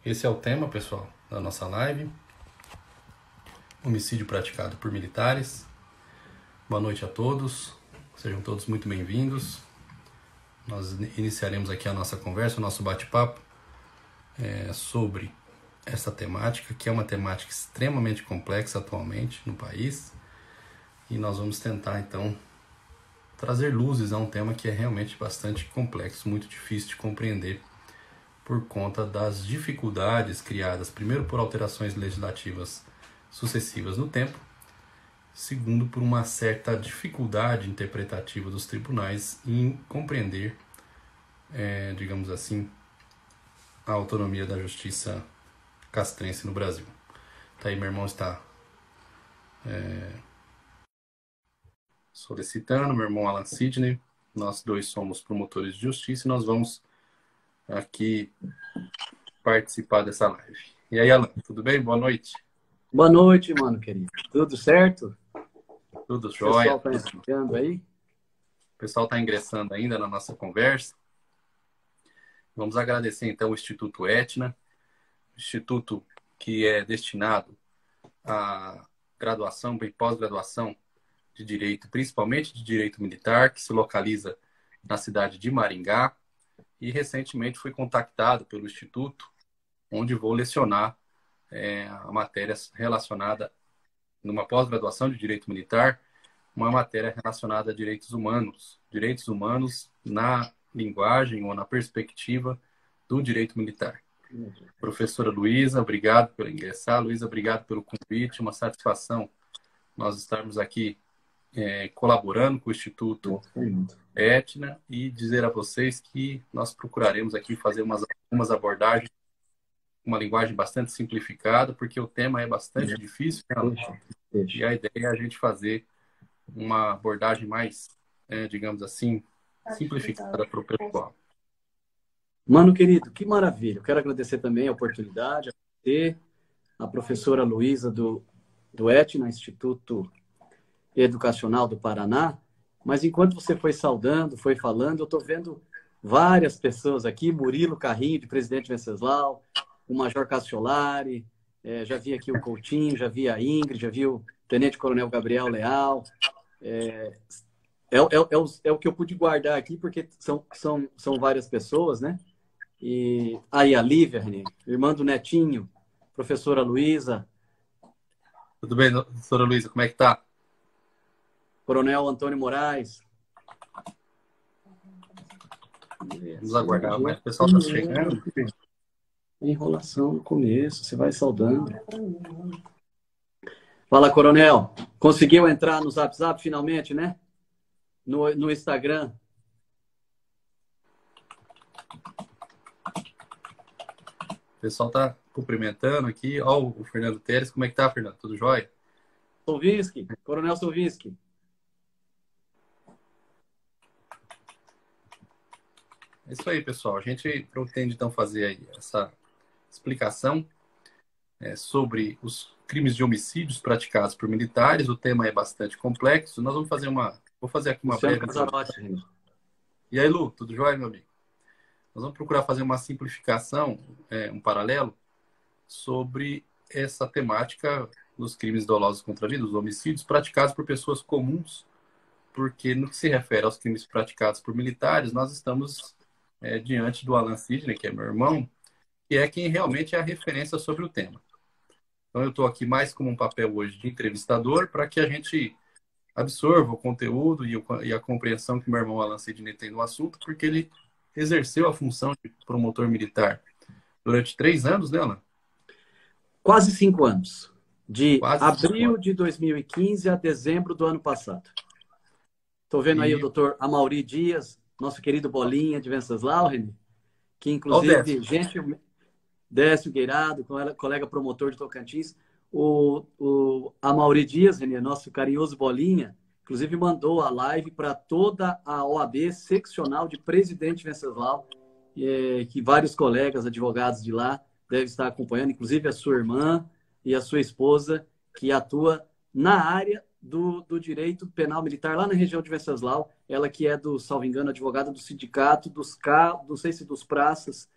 Esse é o tema, pessoal, da nossa live. Homicídio praticado por militares. Boa noite a todos. Sejam todos muito bem-vindos. Nós iniciaremos aqui a nossa conversa, o nosso bate-papo sobre essa temática, que é uma temática extremamente complexa atualmente no país. E nós vamos tentar, então, trazer luzes a um tema que é realmente bastante complexo, muito difícil de compreender, por conta das dificuldades criadas, primeiro, por alterações legislativas sucessivas no tempo, segundo, por uma certa dificuldade interpretativa dos tribunais em compreender, digamos assim, a autonomia da justiça castrense no Brasil. Tá aí, meu irmão está solicitando, meu irmão Alan Sidney, nós dois somos promotores de justiça e nós vamos aqui participar dessa live. E aí, Alan, tudo bem? Boa noite. Boa noite, mano, querido. Tudo certo? Tudo jóia. O pessoal tá chegando aí? O pessoal está ingressando ainda na nossa conversa. Vamos agradecer, então, o Instituto Etna, instituto que é destinado à graduação e pós-graduação de Direito, principalmente de Direito Militar, que se localiza na cidade de Maringá. E recentemente fui contactado pelo Instituto, onde vou lecionar a matéria relacionada, numa pós-graduação de Direito Militar, uma matéria relacionada a direitos humanos na linguagem ou na perspectiva do direito militar. Professora Luísa, obrigado por ingressar. Luísa, obrigado pelo convite, uma satisfação nós estarmos aqui colaborando com o Instituto Etna e dizer a vocês que nós procuraremos aqui fazer algumas abordagens, uma linguagem bastante simplificada, porque o tema é bastante difícil, né? E a ideia é a gente fazer uma abordagem mais, digamos assim, simplificada para o pessoal. Mano, querido, que maravilha. Eu quero agradecer também a oportunidade, a você, a professora Luísa do Etna, Instituto Educacional do Paraná. Mas enquanto você foi saudando, foi falando, eu estou vendo várias pessoas aqui, Murilo Carrinho, de Presidente Venceslau, o Major Cassiolari, já vi aqui o Coutinho, já vi a Ingrid, já vi o Tenente Coronel Gabriel Leal. É o que eu pude guardar aqui, porque são várias pessoas, né? E aí a Lívia, irmã do Netinho, professora Luísa. Tudo bem, professora Luísa, como é que tá? Coronel Antônio Moraes. Vamos aguardar, mas o pessoal está chegando. Enrolação no começo, você vai saudando. Fala, Coronel. Conseguiu entrar no Zap Zap finalmente, né? No Instagram. O pessoal está cumprimentando aqui. Ó, o Fernando Teres. Como é que tá, Fernando? Tudo jóia? Solvinsky, Coronel Solvinsky. É isso aí, pessoal. A gente pretende, então, fazer aí essa explicação sobre os crimes de homicídios praticados por militares. O tema é bastante complexo. Nós vamos fazer Vou fazer aqui uma breve introdução. E aí, Lu, tudo jóia, meu amigo? Nós vamos procurar fazer uma simplificação, um paralelo, sobre essa temática dos crimes dolosos contra a vida, dos homicídios praticados por pessoas comuns, porque no que se refere aos crimes praticados por militares, nós estamos diante do Alan Sidney, que é meu irmão, que é quem realmente é a referência sobre o tema. Então eu estou aqui mais como um papel hoje de entrevistador, para que a gente absorva o conteúdo e a compreensão que meu irmão Alan Sidney tem no assunto, porque ele exerceu a função de promotor militar durante 3 anos, né, Alan? Quase 5 anos. De abril de 2015 a dezembro do ano passado. Estou vendo aí o doutor Amaury Dias, nosso querido Bolinha de Venceslau, que inclusive, Décio Gueirado, colega promotor de Tocantins. O Amaury Dias, nosso carinhoso Bolinha, inclusive mandou a live para toda a OAB seccional de Presidente Venceslau, que vários colegas advogados de lá devem estar acompanhando, inclusive a sua irmã e a sua esposa, que atua na área do direito penal militar lá na região de Venceslau. Ela que é salvo engano, advogada do sindicato, não sei se dos praças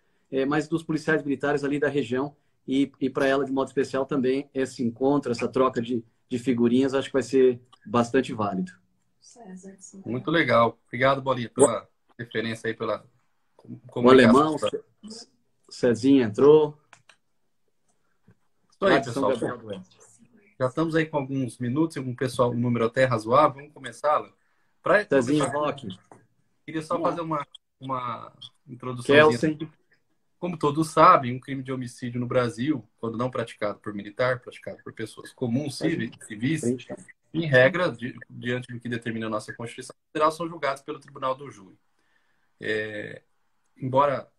mas dos policiais militares ali da região e para ela, de modo especial, também esse encontro, essa troca de figurinhas, acho que vai ser bastante válido. Muito legal. Obrigado, Bolinha, pela referência aí, pela O alemão, comunicação. Cezinha entrou. Isso aí, pessoal. Já estamos aí com alguns minutos, um pessoal, um número até razoável. Vamos começá-la. Cezinha Roque. Queria só fazer uma introdução. Kelsen. Como todos sabem, um crime de homicídio no Brasil, quando não praticado por militar, praticado por pessoas comuns, civis, em regra, diante do que determina a nossa Constituição Federal, são julgados pelo Tribunal do Júri. Embora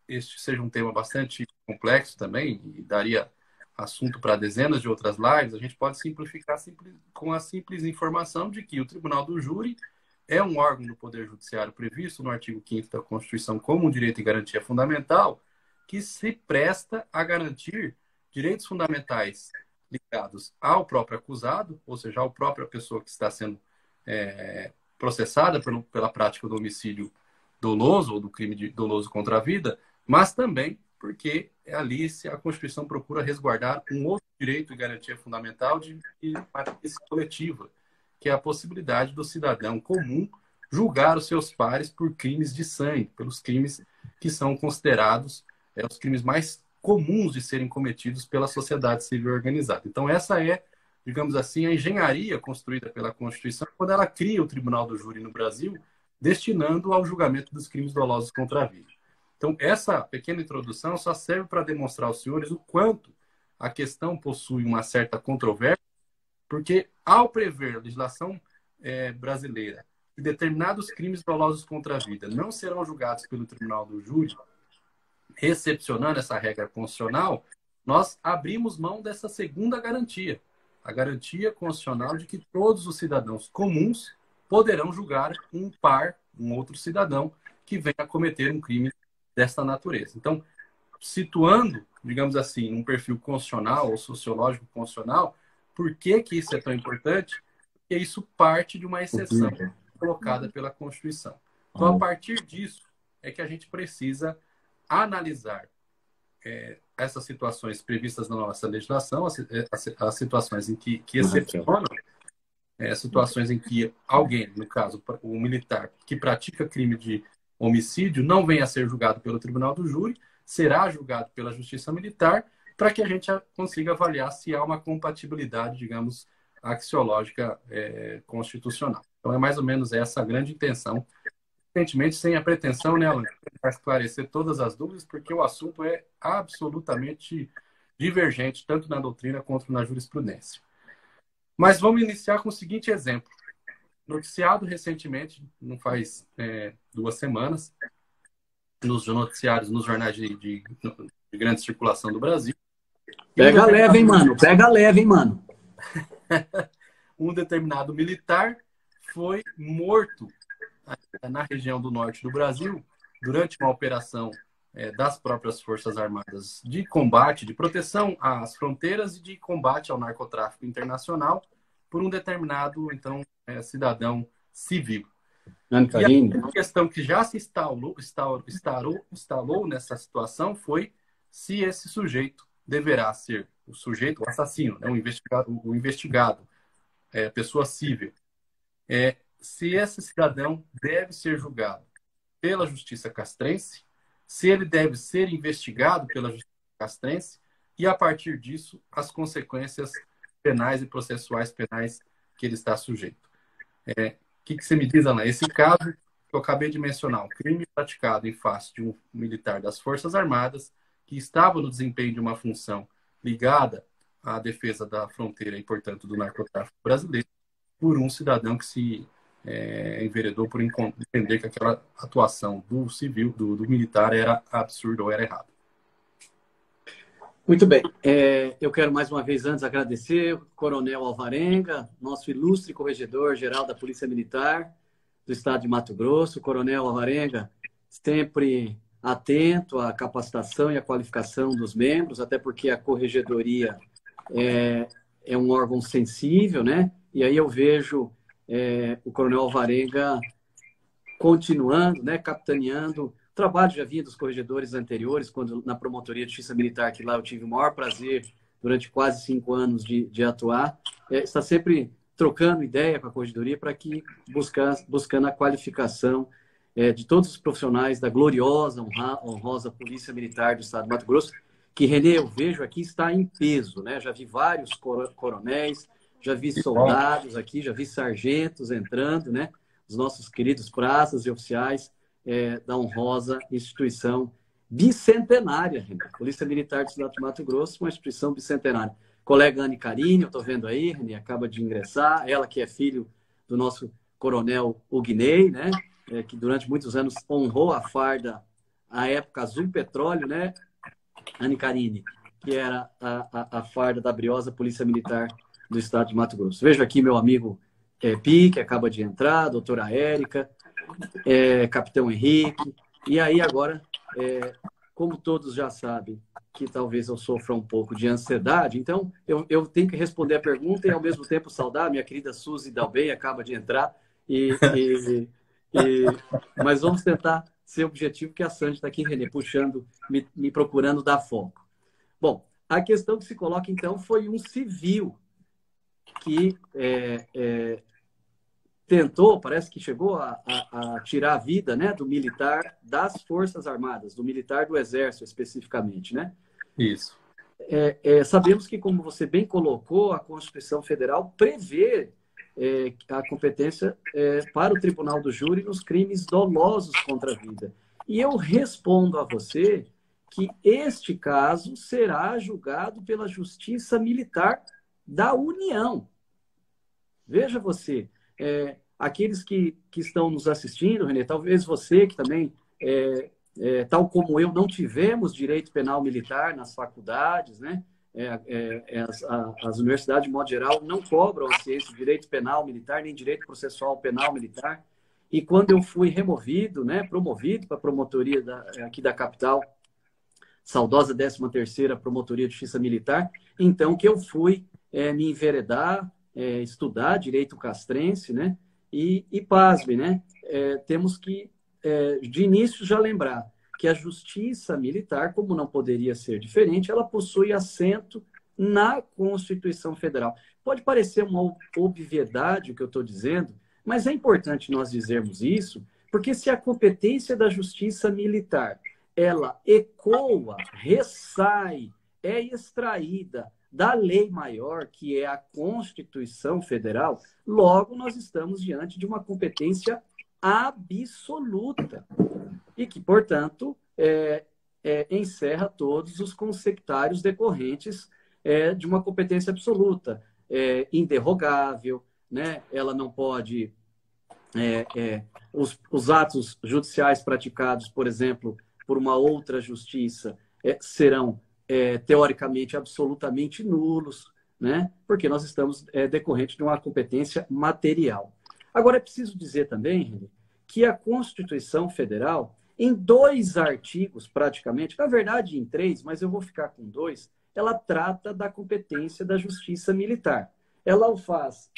este seja um tema bastante complexo também, e daria assunto para dezenas de outras lives, a gente pode simplificar com a simples informação de que o Tribunal do Júri é um órgão do Poder Judiciário previsto no artigo 5º da Constituição como um direito e garantia fundamental que se presta a garantir direitos fundamentais ligados ao próprio acusado, ou seja, à própria pessoa que está sendo processada pela prática do homicídio doloso ou do crime doloso contra a vida, mas também porque ali a Constituição procura resguardar um outro direito e garantia fundamental de matriz coletiva, que é a possibilidade do cidadão comum julgar os seus pares por crimes de sangue, pelos crimes que são considerados os crimes mais comuns de serem cometidos pela sociedade civil organizada. Então, essa é, digamos assim, a engenharia construída pela Constituição quando ela cria o Tribunal do Júri no Brasil, destinando ao julgamento dos crimes dolosos contra a vida. Então, essa pequena introdução só serve para demonstrar aos senhores o quanto a questão possui uma certa controvérsia, porque, ao prever a legislação brasileira que determinados crimes dolosos contra a vida não serão julgados pelo Tribunal do Júri, recepcionando essa regra constitucional, nós abrimos mão dessa segunda garantia, a garantia constitucional de que todos os cidadãos comuns poderão julgar um outro cidadão que venha a cometer um crime desta natureza. Então, situando, digamos assim, um perfil constitucional ou sociológico constitucional, por que isso é tão importante? Porque isso parte de uma exceção colocada pela Constituição. Então, a partir disso, é que a gente precisa analisar essas situações previstas na nossa legislação, as situações em que excepcionam, situações em que alguém, no caso, o militar, que pratica crime de homicídio, não venha a ser julgado pelo Tribunal do Júri, será julgado pela Justiça Militar, para que a gente consiga avaliar se há uma compatibilidade, digamos, axiológica constitucional. Então, é mais ou menos essa a grande intenção. Evidentemente, sem a pretensão, né, Alan, para esclarecer todas as dúvidas, porque o assunto é absolutamente divergente, tanto na doutrina quanto na jurisprudência. Mas vamos iniciar com o seguinte exemplo. Noticiado recentemente, não faz 2 semanas, nos noticiários, nos jornais de grande circulação do Brasil. Pega leve, hein, mano? Pega leve, hein, mano? Um determinado militar foi morto na região do norte do Brasil durante uma operação das próprias Forças Armadas de combate, de proteção às fronteiras e de combate ao narcotráfico internacional por um determinado, então, cidadão civil. E a questão que já se instalou nessa situação foi se esse sujeito deverá ser o sujeito, o assassino, né, o investigado, pessoa civil, se esse cidadão deve ser julgado pela Justiça Castrense, se ele deve ser investigado pela Justiça Castrense e, a partir disso, as consequências penais e processuais penais que ele está sujeito. O que você me diz, Ana? Esse caso que eu acabei de mencionar, um crime praticado em face de um militar das Forças Armadas que estava no desempenho de uma função ligada à defesa da fronteira e, portanto, do narcotráfico brasileiro, por um cidadão que se enveredou por entender que aquela atuação do civil, do militar, era absurda ou era errada. Muito bem. Eu quero mais uma vez antes agradecer o Coronel Alvarenga, nosso ilustre corregedor-geral da Polícia Militar do Estado de Mato Grosso. Coronel Alvarenga, sempre atento à capacitação e à qualificação dos membros, até porque a corregedoria é um órgão sensível, né? E aí eu vejo o Coronel Alvarenga continuando, né, capitaneando trabalho já vinha dos corregedores anteriores, quando na Promotoria de Justiça Militar, que lá eu tive o maior prazer durante quase 5 anos de atuar, está sempre trocando ideia com a Corregedoria para que buscando a qualificação de todos os profissionais da gloriosa, honrosa Polícia Militar do Estado de Mato Grosso, que, Renê, eu vejo aqui está em peso, né? Já vi vários coronéis, já vi soldados aqui, já vi sargentos entrando, né? Os nossos queridos praças e oficiais da honrosa instituição bicentenária, Renê. Polícia Militar do Estado de Mato Grosso, uma instituição bicentenária. Colega Anne Carini, eu estou vendo aí, Renê, acaba de ingressar, ela que é filho do nosso coronel Ugnei, né? Que durante muitos anos honrou a farda, a época azul petróleo, né? Anne Carini, que era a farda da briosa Polícia Militar do Estado de Mato Grosso. Vejo aqui meu amigo Pi, que acaba de entrar, doutora Érica, capitão Henrique, e aí agora, como todos já sabem, que talvez eu sofra um pouco de ansiedade, então eu tenho que responder a pergunta e ao mesmo tempo saudar minha querida Suzy Dalbey, acaba de entrar, mas vamos tentar ser objetivo, que a Sandy está aqui, Renê, puxando, me procurando dar foco. Bom, a questão que se coloca, então, foi um civil que tentou, parece que chegou a tirar a vida, né, do militar das Forças Armadas, do militar do Exército, especificamente, né? Isso. Sabemos que, como você bem colocou, a Constituição Federal prevê a competência para o Tribunal do Júri nos crimes dolosos contra a vida. E eu respondo a você que este caso será julgado pela Justiça Militar da União. Veja você, aqueles que estão nos assistindo, Renê, talvez você que também, tal como eu, não tivemos direito penal militar nas faculdades, né? As universidades, de modo geral, não cobram a ciência de direito penal militar, nem direito processual penal militar. E quando eu fui removido, né, promovido para a promotoria aqui da capital, saudosa 13ª Promotoria de Justiça Militar, então que eu fui me enveredar, estudar direito castrense, né? E pasme, né? Temos que, de início, já lembrar que a Justiça Militar, como não poderia ser diferente, ela possui assento na Constituição Federal. Pode parecer uma obviedade o que eu estou dizendo, mas é importante nós dizermos isso, porque se a competência da Justiça Militar ela ecoa, ressai, é extraída da lei maior, que é a Constituição Federal, logo nós estamos diante de uma competência absoluta e que, portanto, encerra todos os consectários decorrentes de uma competência absoluta, inderrogável, né? Ela não pode... os atos judiciais praticados, por exemplo, por uma outra justiça, serão, teoricamente, absolutamente nulos, né? Porque nós estamos decorrente de uma competência material. Agora, é preciso dizer também, Renê, que a Constituição Federal, em 2 artigos, praticamente, na verdade em 3, mas eu vou ficar com 2, ela trata da competência da Justiça Militar. Ela o faz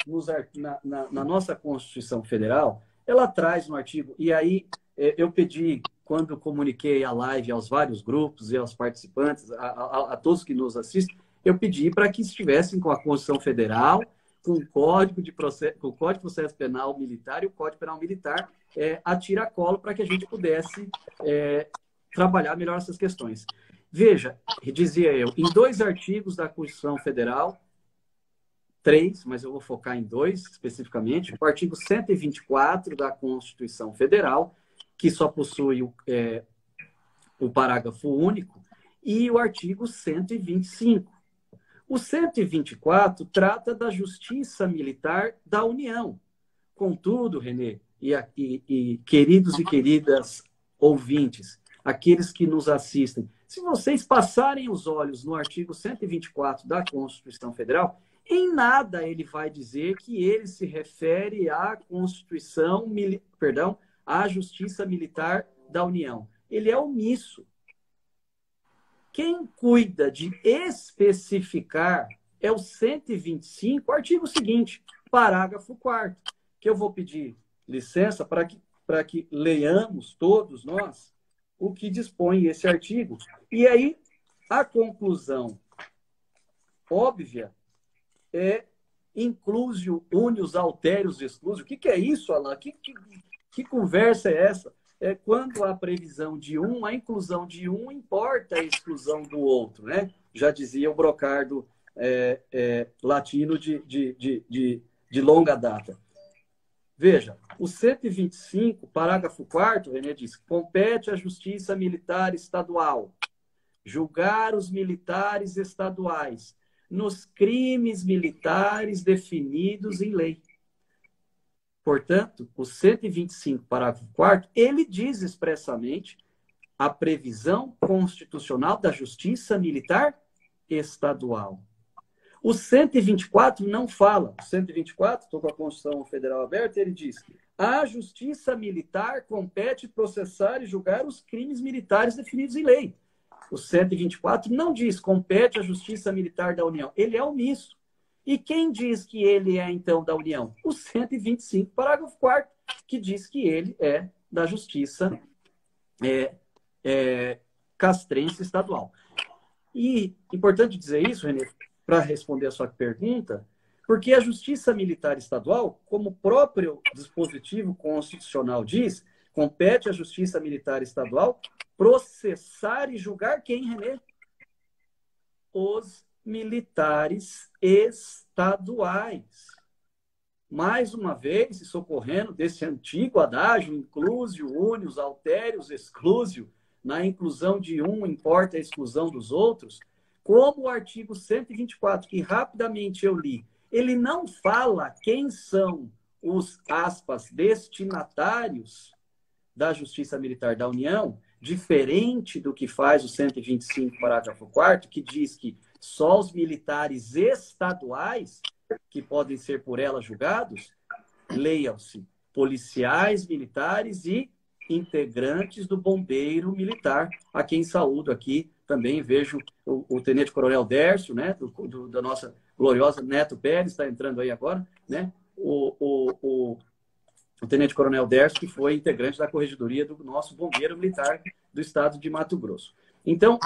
na nossa Constituição Federal, ela traz no artigo, e aí eu pedi, quando comuniquei a live aos vários grupos e aos participantes, a todos que nos assistem, eu pedi para que estivessem com a Constituição Federal, com o Código de Processo Penal Militar e o Código Penal Militar a tiracolo para que a gente pudesse trabalhar melhor essas questões. Veja, dizia eu, em 2 artigos da Constituição Federal, 3, mas eu vou focar em 2 especificamente, o artigo 124 da Constituição Federal, que só possui o parágrafo único, e o artigo 125. O 124 trata da Justiça Militar da União. Contudo, Renê, e queridos e queridas ouvintes, aqueles que nos assistem, se vocês passarem os olhos no artigo 124 da Constituição Federal, em nada ele vai dizer que ele se refere à à Justiça Militar da União. Ele é omisso. Quem cuida de especificar é o 125, artigo seguinte, parágrafo 4º, que eu vou pedir licença para que leiamos todos nós o que dispõe esse artigo. E aí, a conclusão óbvia é inclusio unius alterius exclusio. O que é isso, Alain? Que conversa é essa? É quando há previsão de um, a inclusão de um importa a exclusão do outro, né? Já dizia o Brocardo latino de longa data. Veja, o 125, parágrafo 4º, René diz, compete à Justiça Militar Estadual julgar os militares estaduais nos crimes militares definidos em lei. Portanto, o 125, parágrafo 4º, ele diz expressamente a previsão constitucional da Justiça Militar Estadual. O 124 não fala. O 124, estou com a Constituição Federal aberta, ele diz: a Justiça Militar compete processar e julgar os crimes militares definidos em lei. O 124 não diz compete à Justiça Militar da União. Ele é omisso. E quem diz que ele é, então, da União? O 125, parágrafo 4º, que diz que ele é da Justiça castrense estadual. E importante dizer isso, Renê, para responder a sua pergunta, porque a Justiça Militar Estadual, como o próprio dispositivo constitucional diz, compete à Justiça Militar Estadual processar e julgar quem, Renê? Os militares estaduais. Mais uma vez, se socorrendo desse antigo adágio, inclusio unius alterius exclusio, na inclusão de um importa a exclusão dos outros, como o artigo 124, que rapidamente eu li, ele não fala quem são os, aspas, destinatários da Justiça Militar da União, diferente do que faz o 125, parágrafo 4º, que diz que só os militares estaduais que podem ser por ela julgados, leiam-se, policiais militares e integrantes do bombeiro militar, a quem saúdo aqui. Também vejo o Tenente Coronel Dércio, né, da nossa gloriosa Neto Pérez, está entrando aí agora, né, o Tenente Coronel Dércio, que foi integrante da corregedoria do nosso bombeiro militar do estado de Mato Grosso. Então,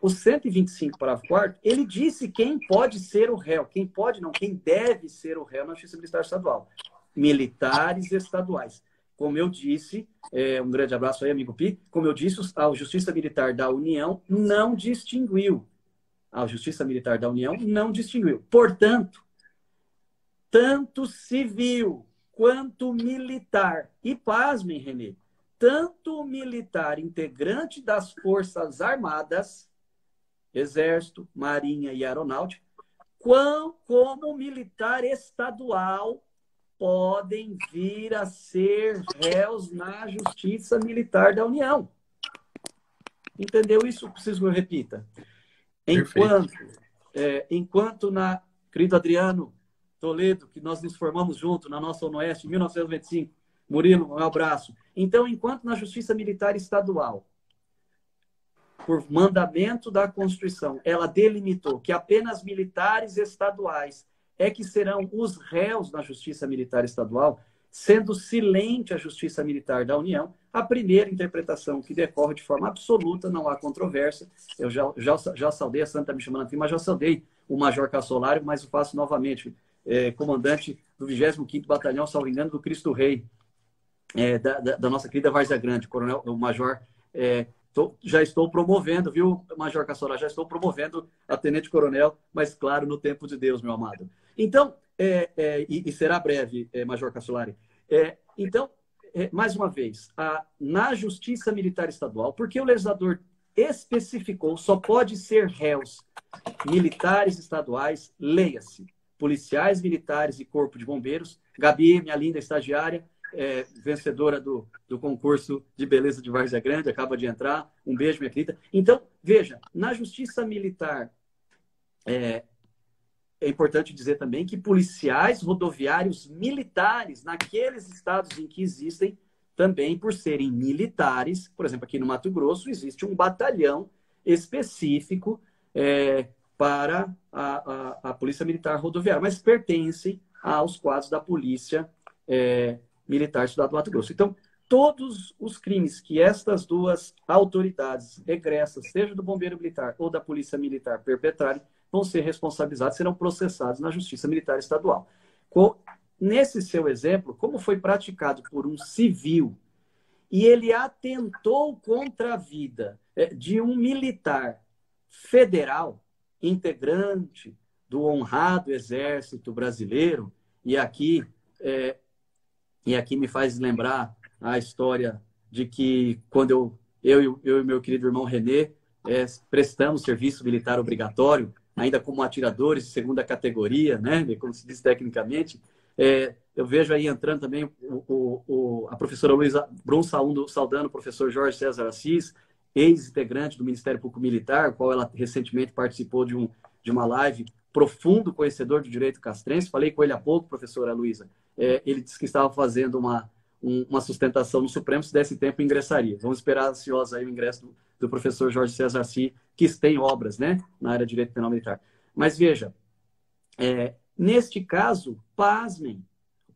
o 125, parágrafo 4º, ele disse quem pode ser o réu, quem pode não, quem deve ser o réu na Justiça Militar Estadual. Militares estaduais. Como eu disse, um grande abraço aí, amigo Pi, como eu disse, a Justiça Militar da União não distinguiu. A Justiça Militar da União não distinguiu. Portanto, tanto civil quanto militar, e pasmem, Renê, tanto militar integrante das Forças Armadas, Exército, Marinha e Aeronáutica, como militar estadual, podem vir a ser réus na Justiça Militar da Entendeu isso? Preciso que eu repita. Enquanto querido Adriano Toledo, que nós nos formamos juntos na nossa ONOeste em 1925, Murilo, um abraço. Então, enquanto na Justiça Militar Estadual, por mandamento da Constituição, ela delimitou que apenas militares estaduais é que serão os réus na Justiça Militar Estadual, sendo silente a Justiça Militar da União, a primeira interpretação que decorre de forma absoluta, não há controvérsia. Eu já saudei, a Santa me chamando aqui, mas já saudei o Major Cassolário, mas o faço novamente, comandante do 25º Batalhão, salvo engano, do Cristo Rei, da nossa querida Várzea Grande, coronel, o Major... já estou promovendo, viu, Major Cassola? Já estou promovendo a Tenente Coronel, mas claro, no tempo de Deus, meu amado. Então, e será breve, Major Cassolari. Então, mais uma vez, na Justiça Militar Estadual, porque o legislador especificou, só pode ser réus militares estaduais, leia-se, policiais militares e corpo de bombeiros. Gabi, minha linda estagiária, vencedora do concurso de beleza de Várzea Grande, acaba de entrar. Um beijo, minha querida. Então, veja, na Justiça Militar, é importante dizer também que policiais rodoviários militares, naqueles estados em que existem, também por serem militares, por exemplo, aqui no Mato Grosso, existe um batalhão específico para a Polícia Militar Rodoviária, mas pertencem aos quadros da Polícia Militar do Estado do Mato Grosso. Então, todos os crimes que estas duas autoridades regressas, seja do Bombeiro Militar ou da Polícia Militar, perpetrarem, vão ser responsabilizados, serão processados na Justiça Militar Estadual. Nesse seu exemplo, como foi praticado por um civil e ele atentou contra a vida de um militar federal, integrante do honrado Exército Brasileiro, e aqui me faz lembrar a história de que quando eu e meu querido irmão Renê prestamos serviço militar obrigatório, ainda como atiradores de segunda categoria, né, como se diz tecnicamente, eu vejo aí entrando também a professora Luísa Brum saudando o professor Jorge César Assis, ex-integrante do Ministério Público Militar, qual ela recentemente participou de uma live, profundo conhecedor do direito castrense. Falei com ele há pouco, professora Luísa. Ele disse que estava fazendo uma sustentação no Supremo, se desse tempo ingressaria. Vamos esperar ansiosos aí o ingresso do professor Jorge César Assis, que tem obras, né, na área de direito penal militar. Mas veja, neste caso, pasmem,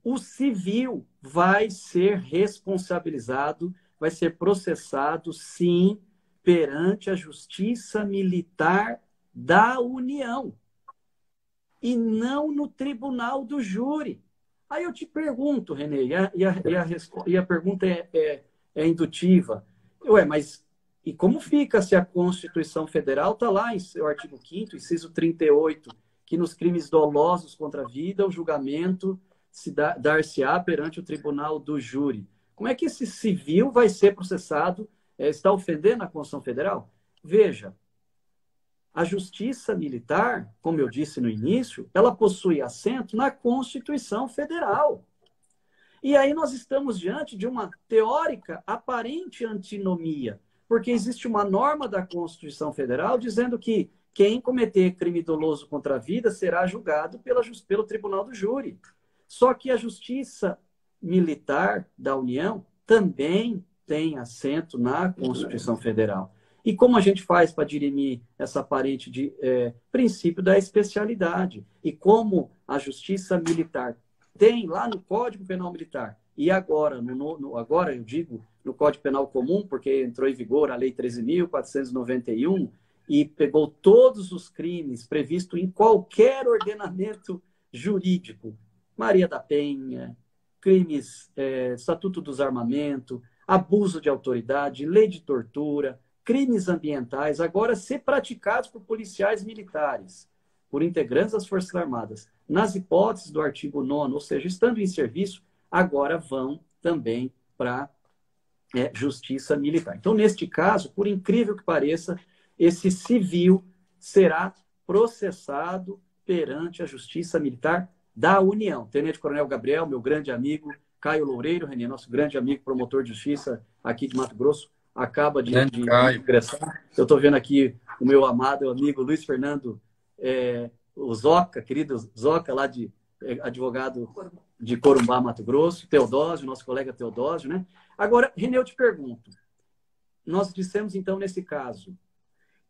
o civil vai ser responsabilizado, vai ser processado, sim, perante a Justiça Militar da União, e não no Tribunal do Júri. Aí eu te pergunto, Renê, e a pergunta é indutiva. Mas e como fica se a Constituição Federal está lá em seu artigo 5º, inciso 38, que nos crimes dolosos contra a vida, o julgamento dar-se-á perante o Tribunal do Júri? Como é que esse civil vai ser processado? Está ofendendo a Constituição Federal? Veja, a Justiça Militar, como eu disse no início, ela possui assento na Constituição Federal. E aí nós estamos diante de uma teórica aparente antinomia, porque existe uma norma da Constituição Federal dizendo que quem cometer crime doloso contra a vida será julgado pelo Tribunal do Júri. Só que a Justiça Militar da União também tem assento na Constituição Federal. E como a gente faz para dirimir essa aparente princípio da especialidade? E como a Justiça Militar tem lá no Código Penal Militar, e agora, agora eu digo no Código Penal Comum, porque entrou em vigor a Lei 13.491, e pegou todos os crimes previstos em qualquer ordenamento jurídico, Maria da Penha, crimes, Estatuto dos Armamentos, abuso de autoridade, lei de tortura, crimes ambientais, agora ser praticados por policiais militares, por integrantes das Forças Armadas, nas hipóteses do artigo 9º, ou seja, estando em serviço, agora vão também para Justiça Militar. Então, neste caso, por incrível que pareça, esse civil será processado perante a Justiça Militar da União. Tenente Coronel Gabriel, meu grande amigo, Caio Loureiro, Renê, nosso grande amigo, promotor de justiça aqui de Mato Grosso, acaba de ingressar. Eu estou vendo aqui o meu amado amigo Luiz Fernando, o Zoca, querido Zoca, lá de advogado de Corumbá, Mato Grosso, Teodósio, nosso colega Teodósio, né? Agora, Renê, eu te pergunto, nós dissemos então nesse caso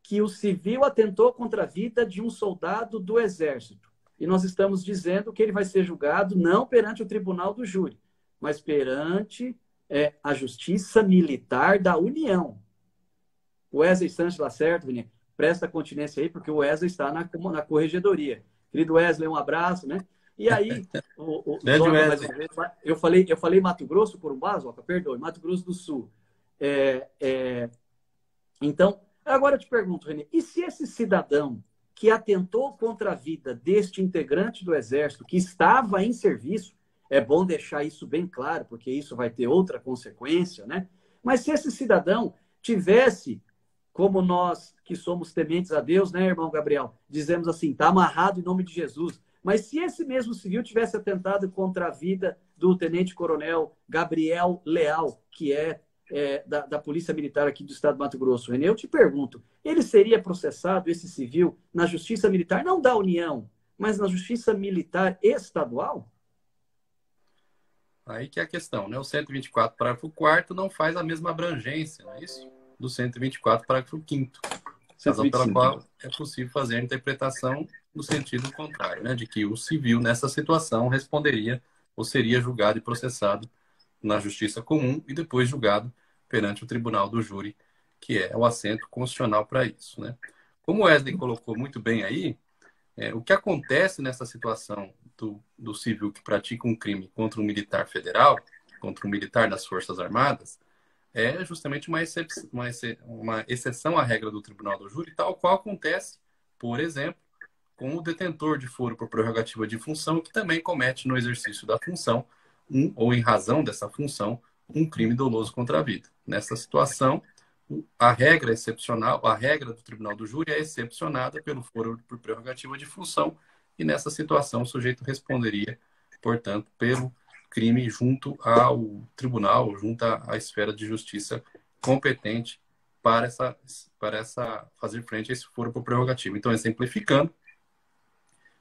que o civil atentou contra a vida de um soldado do Exército, e nós estamos dizendo que ele vai ser julgado não perante o Tribunal do Júri, mas perante a Justiça Militar da União. O Wesley Santos Lacerda, Renê, presta continência aí, porque o Wesley está na corregedoria. Querido Wesley, um abraço, né? E aí, Zoca, mais uma vez, eu falei Mato Grosso, Corumbá, Zoca, perdoe, Mato Grosso do Sul. Então, agora eu te pergunto, Renê, e se esse cidadão que atentou contra a vida deste integrante do Exército, que estava em serviço, é bom deixar isso bem claro, porque isso vai ter outra consequência, né? Mas se esse cidadão tivesse, como nós que somos tementes a Deus, né, irmão Gabriel, dizemos assim, está amarrado em nome de Jesus. Mas se esse mesmo civil tivesse atentado contra a vida do tenente-coronel Gabriel Leal, que da Polícia Militar aqui do Estado do Mato Grosso, Renê, eu te pergunto, ele seria processado, esse civil, na Justiça Militar, não da União, mas na Justiça Militar Estadual? Aí que é a questão, né? O 124, parágrafo 4º, não faz a mesma abrangência, não é isso? Do 124, parágrafo 5º. Razão pela qual é possível fazer a interpretação no sentido contrário, né? De que o civil, nessa situação, responderia ou seria julgado e processado na Justiça Comum e depois julgado perante o Tribunal do Júri, que é o assento constitucional para isso, né? Como o Wesley colocou muito bem aí, o que acontece nessa situação do civil que pratica um crime contra um militar federal, contra um militar das Forças Armadas, é justamente uma exceção à regra do Tribunal do Júri, tal qual acontece, por exemplo, com o detentor de foro por prerrogativa de função, que também comete no exercício da função, ou em razão dessa função, um crime doloso contra a vida. Nessa situação, a regra excepcional, a regra do Tribunal do Júri é excepcionada pelo foro por prerrogativa de função, e nessa situação o sujeito responderia, portanto, pelo crime junto ao tribunal, junto à esfera de justiça competente para fazer frente a esse foro por prerrogativa. Então, exemplificando,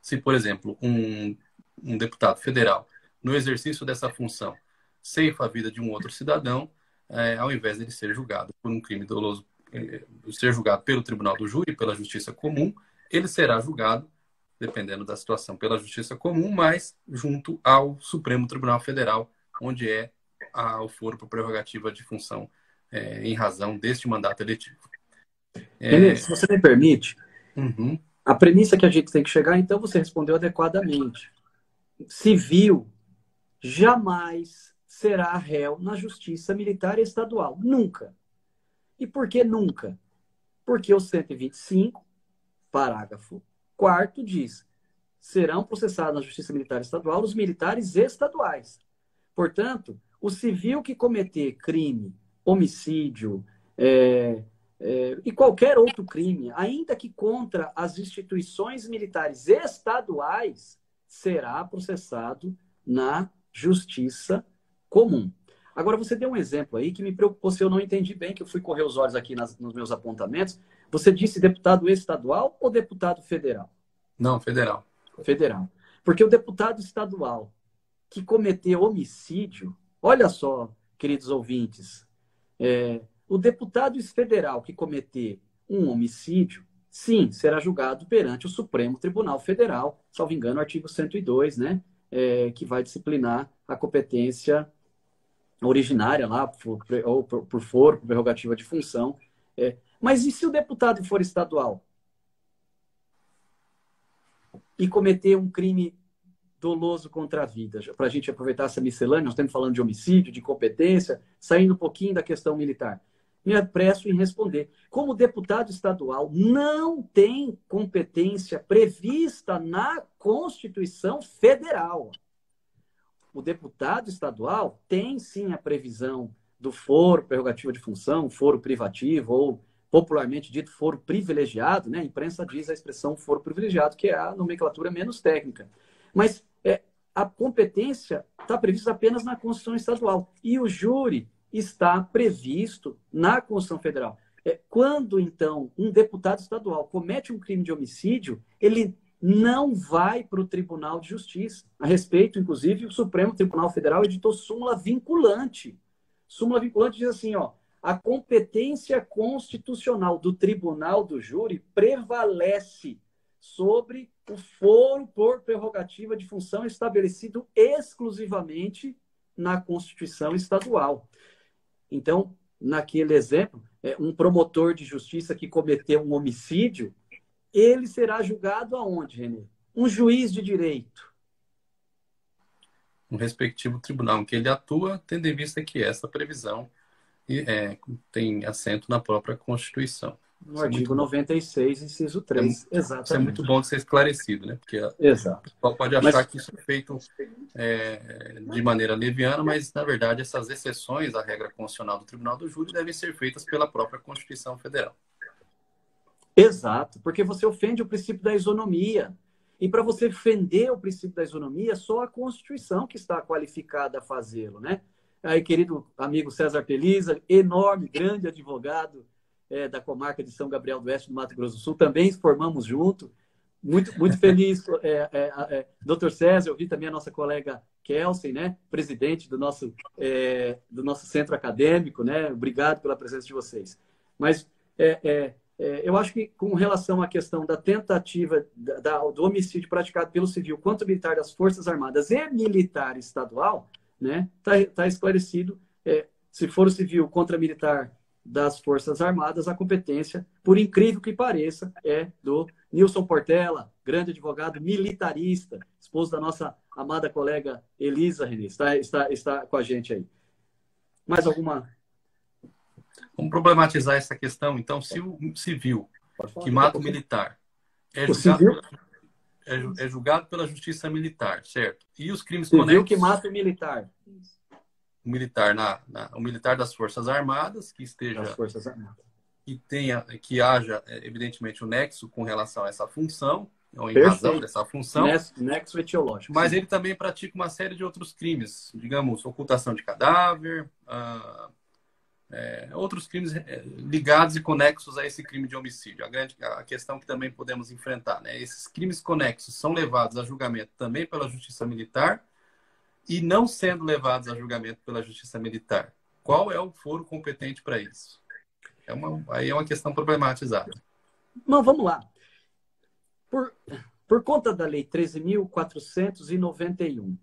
se, por exemplo, um deputado federal, no exercício dessa função, ceifa a vida de um outro cidadão, ao invés de ele ser julgado por um crime doloso, ser julgado pelo Tribunal do Júri, pela Justiça Comum, ele será julgado, dependendo da situação, pela Justiça Comum, mas junto ao Supremo Tribunal Federal, onde é o foro por prerrogativa de função em razão deste mandato eletivo. Se você me permite, a premissa que a gente tem que chegar, então você respondeu adequadamente. Civil jamais será réu na justiça militar estadual. Nunca. E por que nunca? Porque o 125, parágrafo 4º, diz: serão processados na justiça militar estadual os militares estaduais. Portanto, o civil que cometer crime, homicídio, e qualquer outro crime, ainda que contra as instituições militares estaduais, será processado na justiça comum. Agora, você deu um exemplo aí que me preocupou se eu não entendi bem, que eu fui correr os olhos aqui nos meus apontamentos. Você disse deputado estadual ou deputado federal? Não, federal. Federal. Porque o deputado estadual que cometer homicídio, olha só, queridos ouvintes, o deputado federal que cometer um homicídio, sim, será julgado perante o Supremo Tribunal Federal, salvo engano, artigo 102, né? Que vai disciplinar a competência originária lá, ou por foro, por prerrogativa de função. Mas e se o deputado for estadual e cometer um crime doloso contra a vida? Para a gente aproveitar essa miscelânea, nós estamos falando de homicídio, de competência, saindo um pouquinho da questão militar. Me apresso em responder. Como deputado estadual não tem competência prevista na Constituição Federal. O deputado estadual tem sim a previsão do foro, prerrogativa de função, foro privativo, ou popularmente dito foro privilegiado, né? A imprensa diz a expressão foro privilegiado, que é a nomenclatura menos técnica. Mas a competência está prevista apenas na Constituição Estadual. E o júri está previsto na Constituição Federal. Quando, então, um deputado estadual comete um crime de homicídio, ele não vai para o Tribunal de Justiça. A respeito, inclusive, o Supremo Tribunal Federal editou súmula vinculante. Súmula vinculante diz assim, a competência constitucional do Tribunal do Júri prevalece sobre o foro por prerrogativa de função estabelecido exclusivamente na Constituição Estadual. Então, naquele exemplo, um promotor de justiça que cometeu um homicídio, ele será julgado aonde, Renê? Um juiz de direito. Um respectivo tribunal em que ele atua, tendo em vista que essa previsão tem assento na própria Constituição. No artigo 96, inciso 3. Exatamente. Isso é muito bom de ser esclarecido, né? Porque exato. O pessoal pode achar que isso é feito de maneira leviana, mas, na verdade, essas exceções à regra constitucional do Tribunal do Júri devem ser feitas pela própria Constituição Federal. Exato, porque você ofende o princípio da isonomia. E para você ofender o princípio da isonomia, só a Constituição que está qualificada a fazê-lo, né? Aí, querido amigo César Pelisa, enorme, grande advogado da comarca de São Gabriel do Oeste, do Mato Grosso do Sul, também formamos junto. Muito, muito feliz. Dr. César, eu vi também a nossa colega Kelsen, né? Presidente do nosso centro acadêmico, né? Obrigado pela presença de vocês. Mas eu acho que, com relação à questão da tentativa do homicídio praticado pelo civil contra o militar das Forças Armadas e militar estadual, né? Tá esclarecido. Se for o civil contra militar das Forças Armadas, a competência, por incrível que pareça, é do Nilson Portela, grande advogado militarista, esposo da nossa amada colega Elisa Renê. Está com a gente aí. Mais alguma? Vamos problematizar essa questão. Então, se o civil que mata o militar é julgado pela justiça militar, certo? E os crimes civil conexos... que mata o militar. O militar, o militar das Forças Armadas, que esteja... Das Forças Armadas. Que haja, evidentemente, o nexo com relação a essa função, ou em razão dessa função. Nexo etiológico. Mas sim. ele também pratica uma série de outros crimes, digamos, ocultação de cadáver, outros crimes ligados e conexos a esse crime de homicídio. A questão que também podemos enfrentar, né? Esses crimes conexos são levados a julgamento também pela Justiça Militar e não sendo levados a julgamento pela Justiça Militar. Qual é o foro competente para isso? Aí é uma questão problematizada. Não, vamos lá. Por conta da Lei 13.491,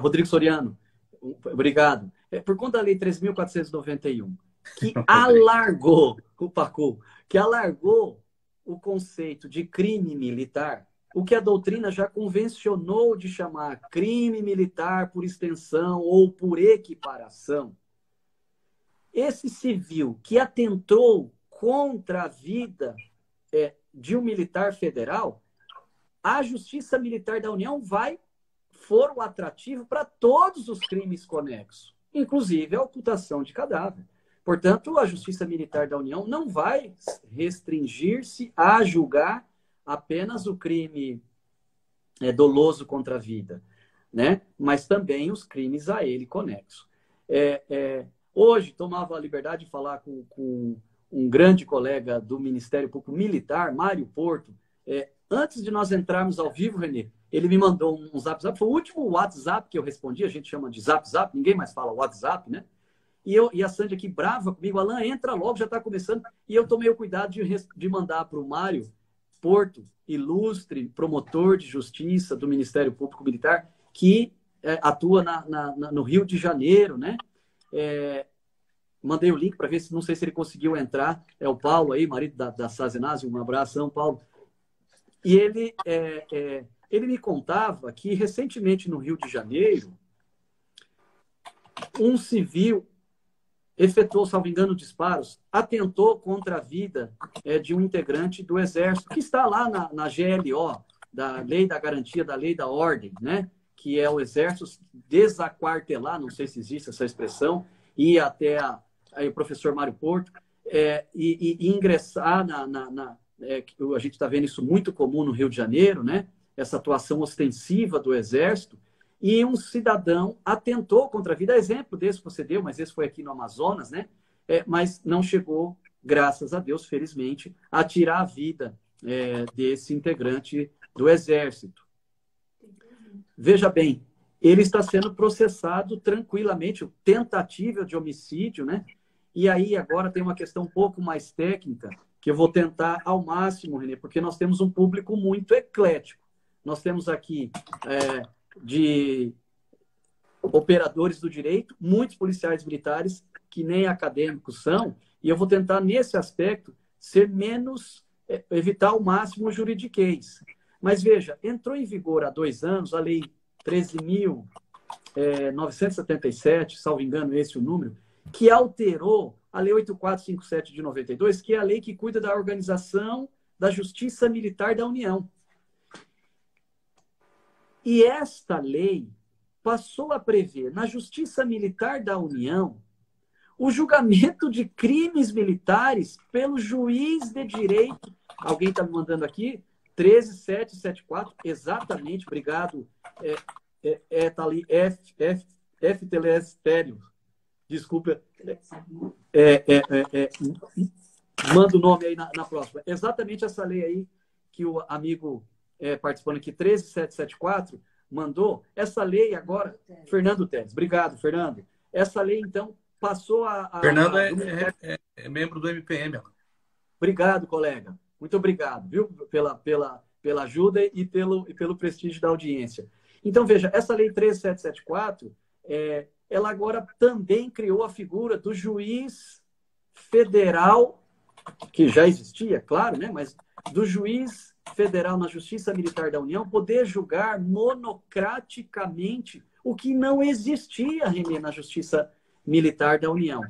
Rodrigo Soriano, obrigado. Por conta da Lei 13.491, que alargou o conceito de crime militar, o que a doutrina já convencionou de chamar crime militar por extensão ou por equiparação. Esse civil que atentou contra a vida de um militar federal, a Justiça Militar da União vai foro atrativo para todos os crimes conexos, inclusive a ocultação de cadáver. Portanto, a Justiça Militar da União não vai restringir-se a julgar apenas o crime doloso contra a vida, né? Mas também os crimes a ele conexos. Hoje, tomava a liberdade de falar com um grande colega do Ministério Público Militar, Mário Porto. Antes de nós entrarmos ao vivo, Renê, ele me mandou um zap. Foi o último WhatsApp que eu respondi, a gente chama de zap, ninguém mais fala WhatsApp, né? E a Sandy aqui brava comigo, Alan, entra logo, já está começando. E eu tomei o cuidado de mandar para o Mário Porto, ilustre promotor de justiça do Ministério Público Militar, que atua no Rio de Janeiro, né? Mandei o link para ver não sei se ele conseguiu entrar. É o Paulo aí, marido da Sazenazzi, um abração, Paulo. E ele me contava que recentemente no Rio de Janeiro, um civil efetuou, salvo engano, disparos, atentou contra a vida de um integrante do Exército, que está lá na GLO, da Lei da Garantia da Lei da Ordem, né? Que é o Exército desaquartelar, não sei se existe essa expressão, ir até o professor Mário Porto, e ingressar a gente está vendo isso muito comum no Rio de Janeiro, né? Essa atuação ostensiva do Exército, e um cidadão atentou contra a vida. Exemplo desse que você deu, mas esse foi aqui no Amazonas, né? Mas não chegou, graças a Deus, felizmente, a tirar a vida desse integrante do Exército. Veja bem, ele está sendo processado tranquilamente, tentativa de homicídio, né? E aí agora tem uma questão um pouco mais técnica, que eu vou tentar ao máximo, Renê, porque nós temos um público muito eclético. Nós temos aqui de operadores do direito, muitos policiais militares que nem acadêmicos são, e eu vou tentar, nesse aspecto, evitar ao máximo o juridiquês. Mas veja, entrou em vigor há 2 anos a Lei 13.977, salvo engano, esse é o número, que alterou a Lei 8457 de 92, que é a lei que cuida da organização da Justiça Militar da União. E esta lei passou a prever, na Justiça Militar da União, o julgamento de crimes militares pelo juiz de direito. Alguém está me mandando aqui? 13774, exatamente, obrigado. Tá ali, F. Telestério. Desculpa. Manda o nome aí na próxima. Exatamente essa lei aí que o amigo participando aqui, 13774, mandou. Essa lei agora... Fernando Teles. Obrigado, Fernando. Essa lei, então, passou a... Fernando é membro do MPM. Obrigado, colega. Muito obrigado, viu? Pela ajuda e pelo prestígio da audiência. Então, veja, essa lei 13774, ela agora também criou a figura do juiz federal, que já existia, claro, né? Mas do juiz federal na Justiça Militar da União poder julgar monocraticamente o que não existia, Renê, na Justiça Militar da União.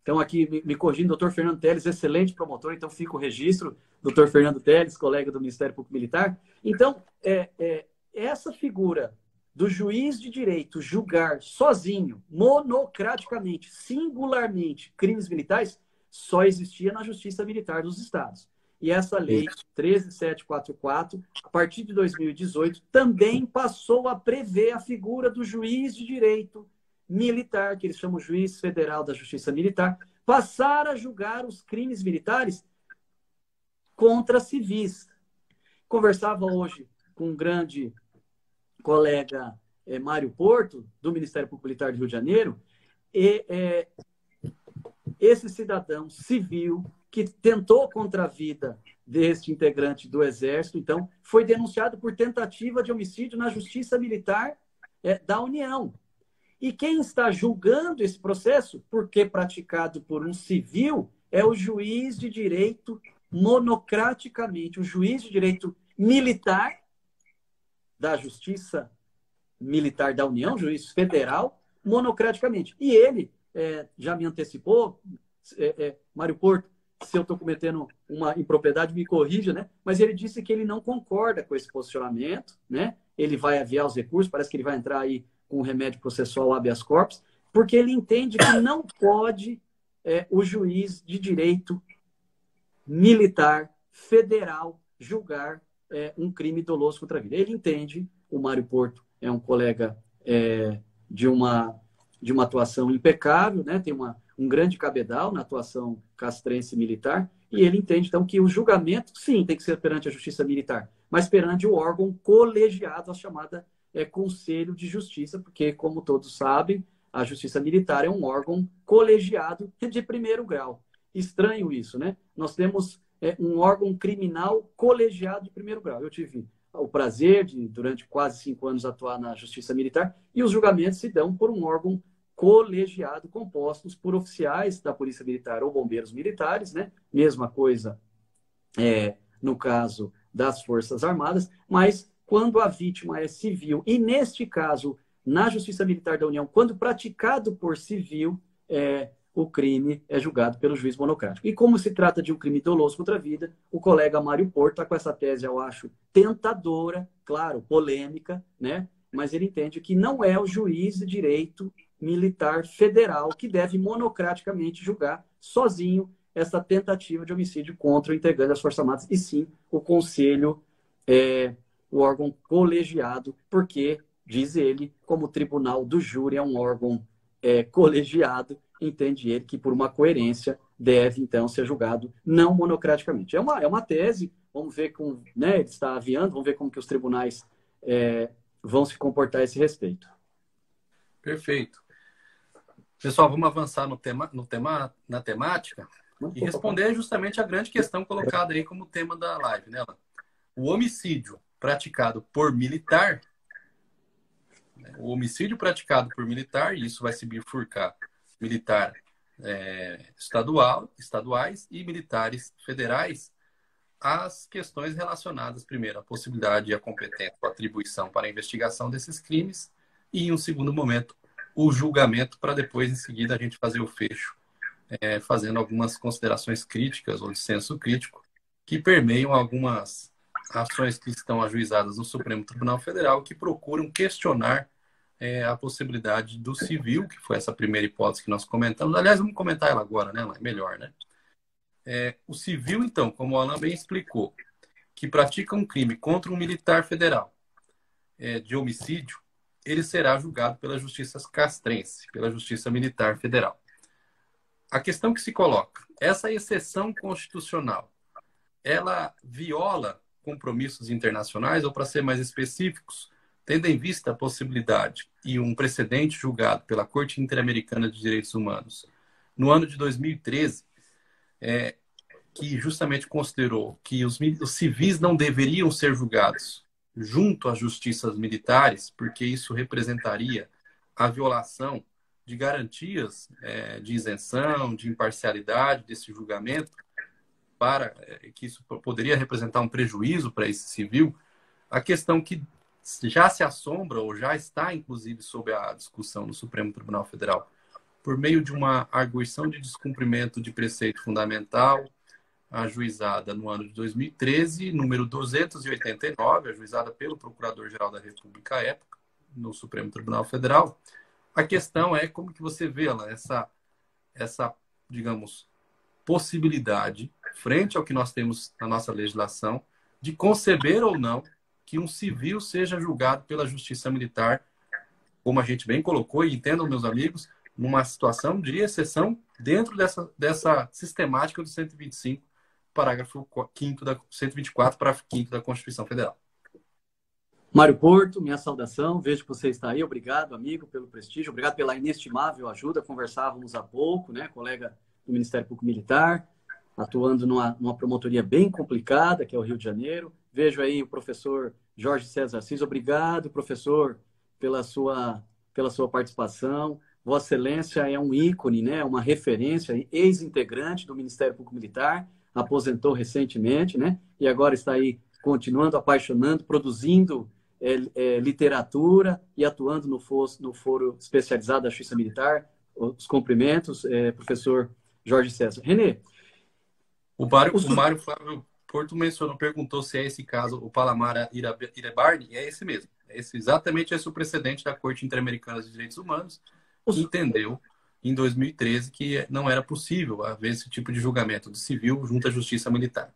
Então, aqui me corrigindo, doutor Fernando Teles, excelente promotor, então fica o registro, doutor Fernando Teles, colega do Ministério Público Militar. Então, essa figura do juiz de direito julgar sozinho, monocraticamente, singularmente, crimes militares, só existia na Justiça Militar dos Estados. E essa lei 13744, a partir de 2018, também passou a prever a figura do juiz de direito militar, que eles chamam juiz federal da Justiça Militar, passar a julgar os crimes militares contra civis. Conversava hoje com um grande colega, Mário Porto, do Ministério Público Militar do Rio de Janeiro, e esse cidadão civil que tentou contra a vida deste integrante do Exército, então, foi denunciado por tentativa de homicídio na Justiça Militar da União. E quem está julgando esse processo, porque praticado por um civil, é o juiz de direito monocraticamente, o juiz de direito militar da Justiça Militar da União, juiz federal, monocraticamente. E ele já me antecipou, Mário Porto, se eu estou cometendo uma impropriedade, me corrija, né? Mas ele disse que ele não concorda com esse posicionamento, né? Ele vai aviar os recursos, parece que ele vai entrar aí com o remédio processual habeas corpus, porque ele entende que não pode o juiz de direito militar federal julgar um crime doloso contra a vida. Ele entende, o Mário Porto é um colega de uma atuação impecável, né? Tem um grande cabedal na atuação castrense militar, e ele entende, então, que o julgamento, sim, tem que ser perante a Justiça Militar, mas perante o órgão colegiado, a chamada Conselho de Justiça, porque, como todos sabem, a Justiça Militar é um órgão colegiado de primeiro grau. Estranho isso, né? Nós temos um órgão criminal colegiado de primeiro grau. Eu tive o prazer de, durante quase 5 anos, atuar na Justiça Militar, e os julgamentos se dão por um órgão colegiado, compostos por oficiais da Polícia Militar ou bombeiros militares, né? Mesma coisa no caso das Forças Armadas, mas quando a vítima é civil, e neste caso, na Justiça Militar da União, quando praticado por civil, o crime é julgado pelo juiz monocrático. E como se trata de um crime doloso contra a vida, o colega Mário Porto está com essa tese, eu acho, tentadora, claro, polêmica, né? Mas ele entende que não é o juiz de direito militar federal que deve monocraticamente julgar sozinho essa tentativa de homicídio contra o integrante das Forças Armadas, e sim o Conselho, o órgão colegiado, porque, diz ele, como o tribunal do júri é um órgão colegiado, entende ele que, por uma coerência, deve, então, ser julgado não monocraticamente. É uma tese, vamos ver como, né, ele está aviando, vamos ver como que os tribunais vão se comportar a esse respeito. Perfeito. Pessoal, vamos avançar na temática e responder justamente a grande questão colocada aí como tema da live, né? O homicídio praticado por militar, o homicídio praticado por militar, e isso vai se bifurcar militar estaduais e militares federais, as questões relacionadas, primeiro, à possibilidade e à competência, a atribuição para a investigação desses crimes, e, em um segundo momento, o julgamento, para depois, em seguida, a gente fazer o fecho, fazendo algumas considerações críticas ou de senso crítico, que permeiam algumas ações que estão ajuizadas no Supremo Tribunal Federal, que procuram questionar a possibilidade do civil, que foi essa primeira hipótese que nós comentamos. Aliás, vamos comentar ela agora, né? É melhor, né? O civil, então, como o Alan bem explicou, que pratica um crime contra um militar federal de homicídio, ele será julgado pela Justiça Castrense, pela Justiça Militar Federal. A questão que se coloca, essa exceção constitucional, ela viola compromissos internacionais, ou, para ser mais específicos, tendo em vista a possibilidade e um precedente julgado pela Corte Interamericana de Direitos Humanos no ano de 2013, que justamente considerou que os civis não deveriam ser julgados junto às justiças militares, porque isso representaria a violação de garantias de isenção, de imparcialidade desse julgamento, para que isso poderia representar um prejuízo para esse civil, a questão que já se assombra ou já está, inclusive, sob a discussão no Supremo Tribunal Federal, por meio de uma arguição de descumprimento de preceito fundamental, ajuizada no ano de 2013, número 289, ajuizada pelo Procurador-Geral da República à época, no Supremo Tribunal Federal. A questão é como que você vê essa, digamos, possibilidade, frente ao que nós temos na nossa legislação, de conceber ou não que um civil seja julgado pela justiça militar, como a gente bem colocou, e entendam, meus amigos, numa situação de exceção dentro dessa sistemática do 125, parágrafo 5º da 124, parágrafo 5º da Constituição Federal. Mário Porto, minha saudação, vejo que você está aí, obrigado, amigo, pelo prestígio, obrigado pela inestimável ajuda, conversávamos há pouco, né, colega do Ministério Público Militar, atuando numa promotoria bem complicada, que é o Rio de Janeiro. Vejo aí o professor Jorge César Assis. Obrigado, professor, pela sua participação. Vossa Excelência é um ícone, né? Uma referência, ex-integrante do Ministério Público Militar, aposentou recentemente, né? E agora está aí continuando apaixonando, produzindo literatura e atuando no foro especializado da Justiça Militar. Os cumprimentos, professor Jorge César. Renê. O Mário Flávio Porto perguntou se é esse caso, o Palamara Iribarne, é esse mesmo. É exatamente esse o precedente da Corte Interamericana de Direitos Humanos, que entendeu em 2013 que não era possível haver esse tipo de julgamento do civil junto à justiça militar.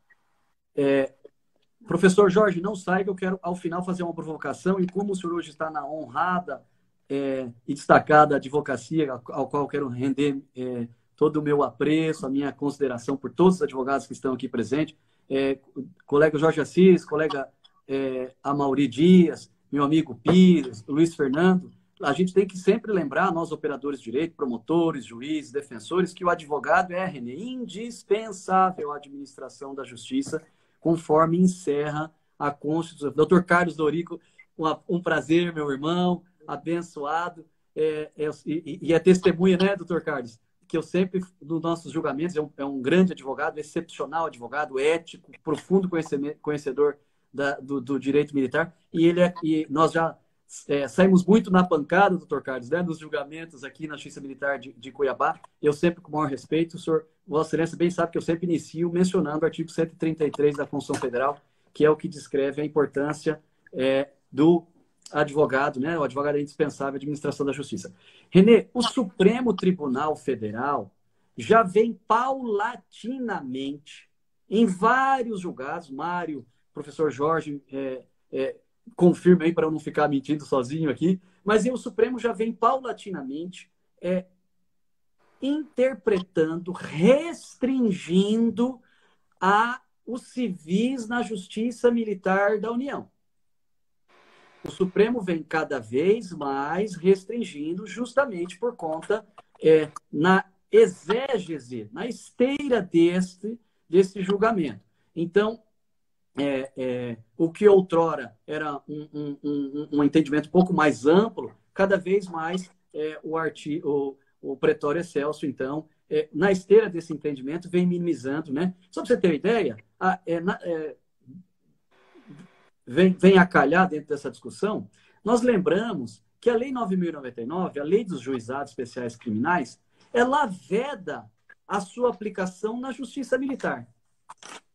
Professor Jorge, não sai que eu quero, ao final, fazer uma provocação, e como o senhor hoje está na honrada e destacada advocacia, ao qual eu quero render todo o meu apreço, a minha consideração por todos os advogados que estão aqui presentes, colega Jorge Assis, colega Amaury Dias, meu amigo Pires, Luiz Fernando, a gente tem que sempre lembrar, nós operadores de direito, promotores, juízes, defensores, que o advogado é, Renê, indispensável à administração da justiça, conforme encerra a Constituição. Dr. Carlos Dorico, um prazer, meu irmão, abençoado, e é testemunha, né, Dr. Carlos? Que eu sempre, nos nossos julgamentos, é um grande advogado, excepcional advogado, ético, profundo conhecedor do direito militar, e nós já saímos muito na pancada, doutor Carlos, né, nos julgamentos aqui na Justiça Militar de Cuiabá. Eu sempre, com o maior respeito, o senhor, Vossa Excelência bem sabe que eu sempre inicio mencionando o artigo 133 da Constituição Federal, que é o que descreve a importância do advogado, né? O advogado é indispensável à administração da justiça. Renê, o Supremo Tribunal Federal já vem paulatinamente em vários julgados. Mário, professor Jorge, confirma aí para eu não ficar mentindo sozinho aqui, mas o Supremo já vem paulatinamente interpretando, restringindo os civis na justiça militar da União. O Supremo vem cada vez mais restringindo, justamente por conta, na exégese, na esteira desse julgamento. Então, o que outrora era um entendimento um pouco mais amplo, cada vez mais o Pretório Excelso, então, na esteira desse entendimento, vem minimizando, né? Só para você ter uma ideia, vem a calhar dentro dessa discussão, nós lembramos que a Lei 9.099, a Lei dos Juizados Especiais Criminais, ela veda a sua aplicação na Justiça Militar.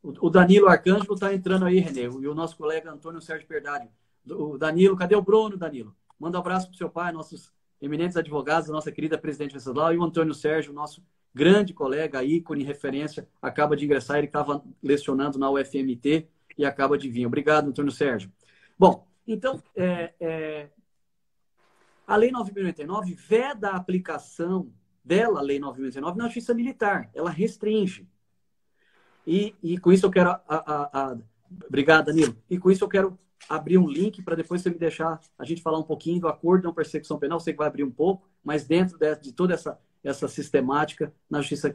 O Danilo Arcângelo está entrando aí, Renê, e o nosso colega Antônio Sérgio Perdade. O Danilo, cadê o Bruno, Danilo? Manda um abraço para o seu pai, nossos eminentes advogados, a nossa querida presidente Venceslau, e o Antônio Sérgio, nosso grande colega, ícone, referência, acaba de ingressar, ele estava lecionando na UFMT, e acaba de vir. Obrigado, Antônio Sérgio. Bom, então, a Lei 9.099 veda a aplicação dela, a Lei 9.099, na Justiça Militar. Ela restringe. E com isso eu quero... Obrigado, Danilo. E com isso eu quero abrir um link para depois você me deixar a gente falar um pouquinho do acordo de não persecução penal. Sei que vai abrir um pouco, mas dentro de toda essa sistemática na Justiça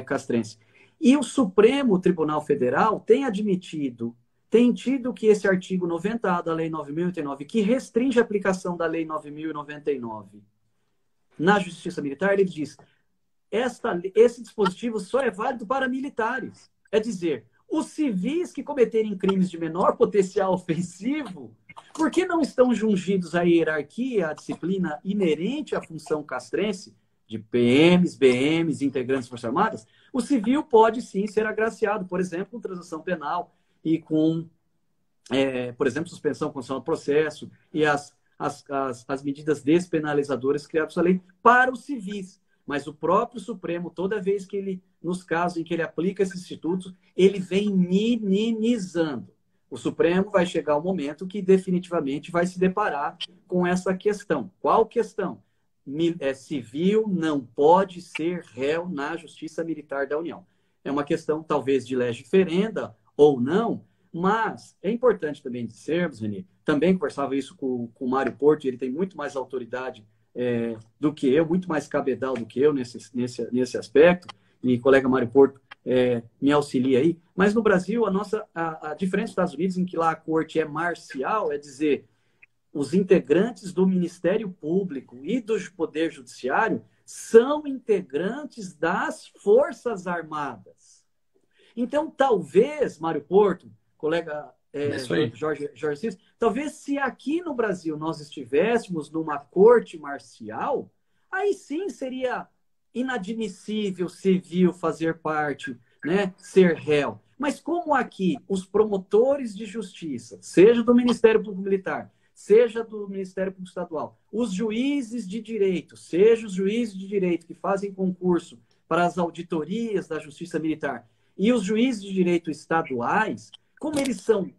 castrense. E o Supremo Tribunal Federal tem admitido tem tido que esse artigo 90A da Lei 9.089, que restringe a aplicação da Lei 9.099 na Justiça Militar, ele diz: esse dispositivo só é válido para militares. É dizer, os civis que cometerem crimes de menor potencial ofensivo, por que não estão jungidos à hierarquia, à disciplina inerente à função castrense de PMs, BMs, integrantes das Forças Armadas? O civil pode sim ser agraciado, por exemplo, com transação penal e com, por exemplo, suspensão condicional do processo e as medidas despenalizadoras criadas pela lei para os civis. Mas o próprio Supremo, toda vez que ele, nos casos em que ele aplica esses institutos, ele vem minimizando. O Supremo vai chegar ao momento que definitivamente vai se deparar com essa questão. Qual questão? Civil não pode ser réu na Justiça Militar da União. É uma questão, talvez, de lege ferenda ou não, mas é importante também dizermos, Renê, também conversava isso com o Mário Porto, e ele tem muito mais autoridade do que eu, muito mais cabedal do que eu nesse aspecto, e colega Mário Porto me auxilia aí, mas no Brasil, a diferença dos Estados Unidos, em que lá a corte é marcial, é dizer, os integrantes do Ministério Público e do Poder Judiciário são integrantes das Forças Armadas. Então, talvez, Mário Porto, colega Jorge Cis, talvez se aqui no Brasil nós estivéssemos numa corte marcial, aí sim seria inadmissível civil fazer parte, né, ser réu. Mas como aqui os promotores de justiça, seja do Ministério Público Militar, seja do Ministério Público Estadual, os juízes de direito, seja os juízes de direito que fazem concurso para as auditorias da Justiça Militar, e os juízes de direito estaduais, como eles são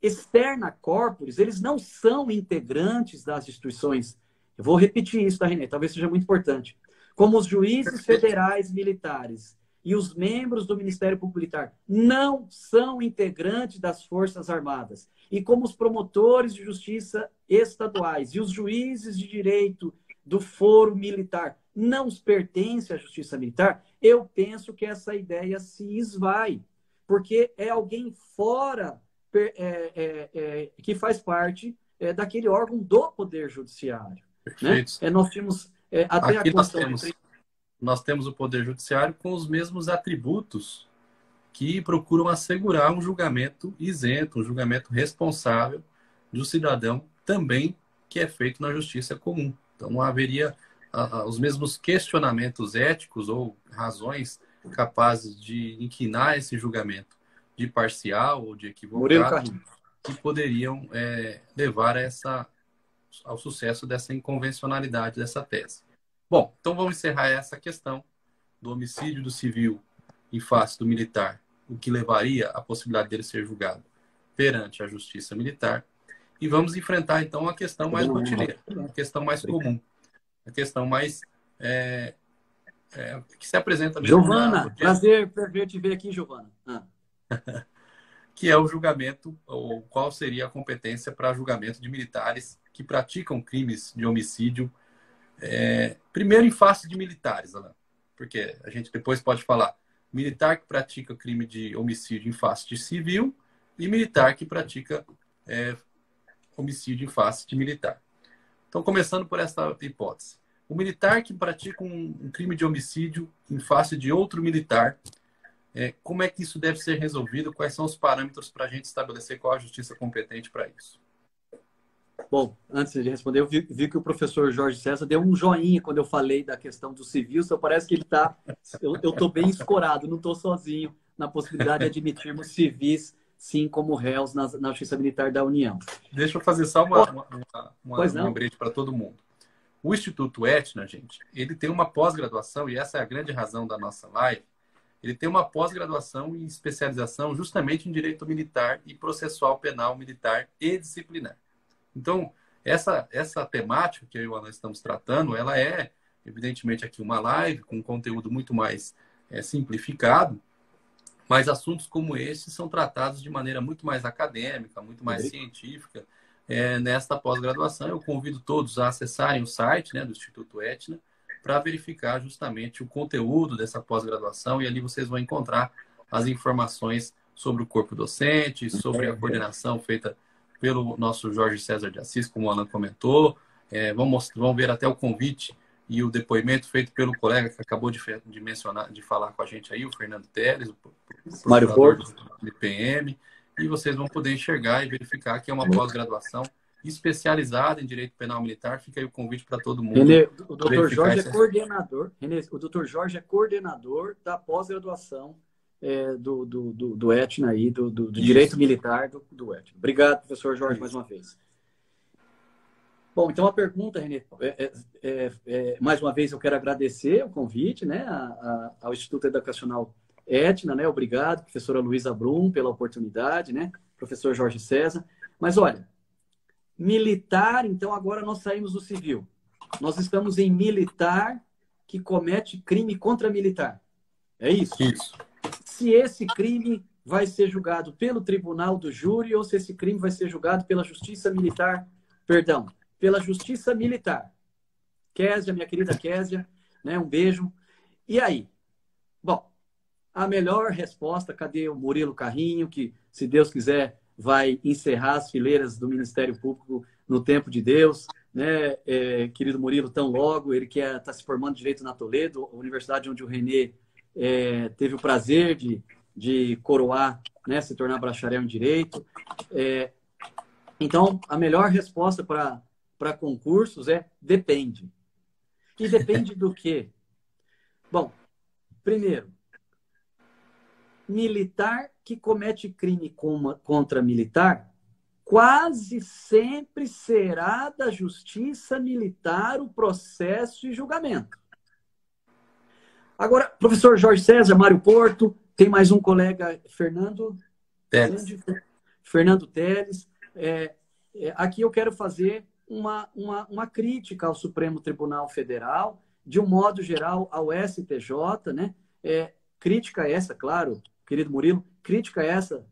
externa corporis, eles não são integrantes das instituições. Eu vou repetir isso, tá, Renê? Talvez seja muito importante. Como os juízes federais militares e os membros do Ministério Público Militar não são integrantes das Forças Armadas, e como os promotores de justiça estaduais e os juízes de direito do foro militar não pertencem à Justiça Militar, eu penso que essa ideia se esvai, porque é alguém fora que faz parte daquele órgão do Poder Judiciário. Né? Nós tínhamos até aqui nós temos o Poder Judiciário com os mesmos atributos que procuram assegurar um julgamento isento, um julgamento responsável do cidadão também que é feito na justiça comum. Então não haveria os mesmos questionamentos éticos ou razões capazes de inquinar esse julgamento de parcial ou de equivocado que poderiam levar ao sucesso dessa inconvencionalidade dessa tese. Bom, então vamos encerrar essa questão do homicídio do civil em face do militar, o que levaria à possibilidade dele ser julgado perante a justiça militar, e vamos enfrentar então a questão mais rotineira, a questão mais comum, a questão mais que se apresenta mesmo. Giovana, prazer te ver aqui, Giovana. Que é o julgamento, ou qual seria a competência para julgamento de militares que praticam crimes de homicídio, primeiro em face de militares, Alain, porque a gente depois pode falar militar que pratica crime de homicídio em face de civil e militar que pratica homicídio em face de militar. Então, começando por essa hipótese. O militar que pratica um crime de homicídio em face de outro militar, como é que isso deve ser resolvido? Quais são os parâmetros para a gente estabelecer qual a justiça competente para isso? Bom, antes de responder, eu vi que o professor Jorge César deu um joinha quando eu falei da questão do civil, só parece que ele está... Eu estou bem escorado, não estou sozinho na possibilidade de admitirmos civis, sim, como réus na Justiça Militar da União. Deixa eu fazer só um lembrete para todo mundo. O Instituto Etna, gente, ele tem uma pós-graduação, e essa é a grande razão da nossa live, ele tem uma pós-graduação e especialização justamente em direito militar e processual penal militar e disciplinar. Então, essa temática que eu e o Alan estamos tratando, ela é, evidentemente, aqui uma live com um conteúdo muito mais simplificado, mas assuntos como esses são tratados de maneira muito mais acadêmica, muito mais científica nesta pós-graduação. Eu convido todos a acessarem o site, né, do Instituto Etna para verificar justamente o conteúdo dessa pós-graduação, e ali vocês vão encontrar as informações sobre o corpo docente, sobre a coordenação feita pelo nosso Jorge César de Assis, como o Alan comentou. Vamos ver até o convite e o depoimento feito pelo colega que acabou de mencionar, de falar com a gente aí, o Fernando Teles, o procurador do IPM, e vocês vão poder enxergar e verificar que é uma pós-graduação especializada em Direito Penal Militar. Fica aí o convite para todo mundo. Renê, o Dr. Jorge é coordenador. Renê, o Dr. Jorge é coordenador da pós-graduação do Etna aí, do Direito Militar do Etna. Obrigado, professor Jorge, mais uma vez. Bom, então a pergunta, Renê, mais uma vez eu quero agradecer o convite, né, ao Instituto Educacional Etna, né, obrigado, professora Luísa Brum, pela oportunidade, né, professor Jorge César. Mas olha, militar, então agora nós saímos do civil. Nós estamos em militar que comete crime contra militar. É isso? Isso. Se esse crime vai ser julgado pelo tribunal do júri ou se esse crime vai ser julgado pela justiça militar, pela justiça militar. Késia, minha querida Késia, né, um beijo. E aí? Bom, a melhor resposta, cadê o Murilo Carrinho, que, se Deus quiser, vai encerrar as fileiras do Ministério Público no tempo de Deus, né? Querido Murilo, tão logo, ele que está se formando de Direito na Toledo, a universidade onde o Renê teve o prazer de coroar, né, se tornar bacharel em Direito. Então, a melhor resposta para concursos depende. E depende do quê? Bom, primeiro, militar que comete crime contra militar quase sempre será da justiça militar o processo e julgamento. Agora, professor Jorge César, Mário Porto, tem mais um colega, Fernando Teles. Aqui eu quero fazer uma crítica ao Supremo Tribunal Federal, de um modo geral ao STJ, né? Crítica essa, claro, querido Murilo, crítica essa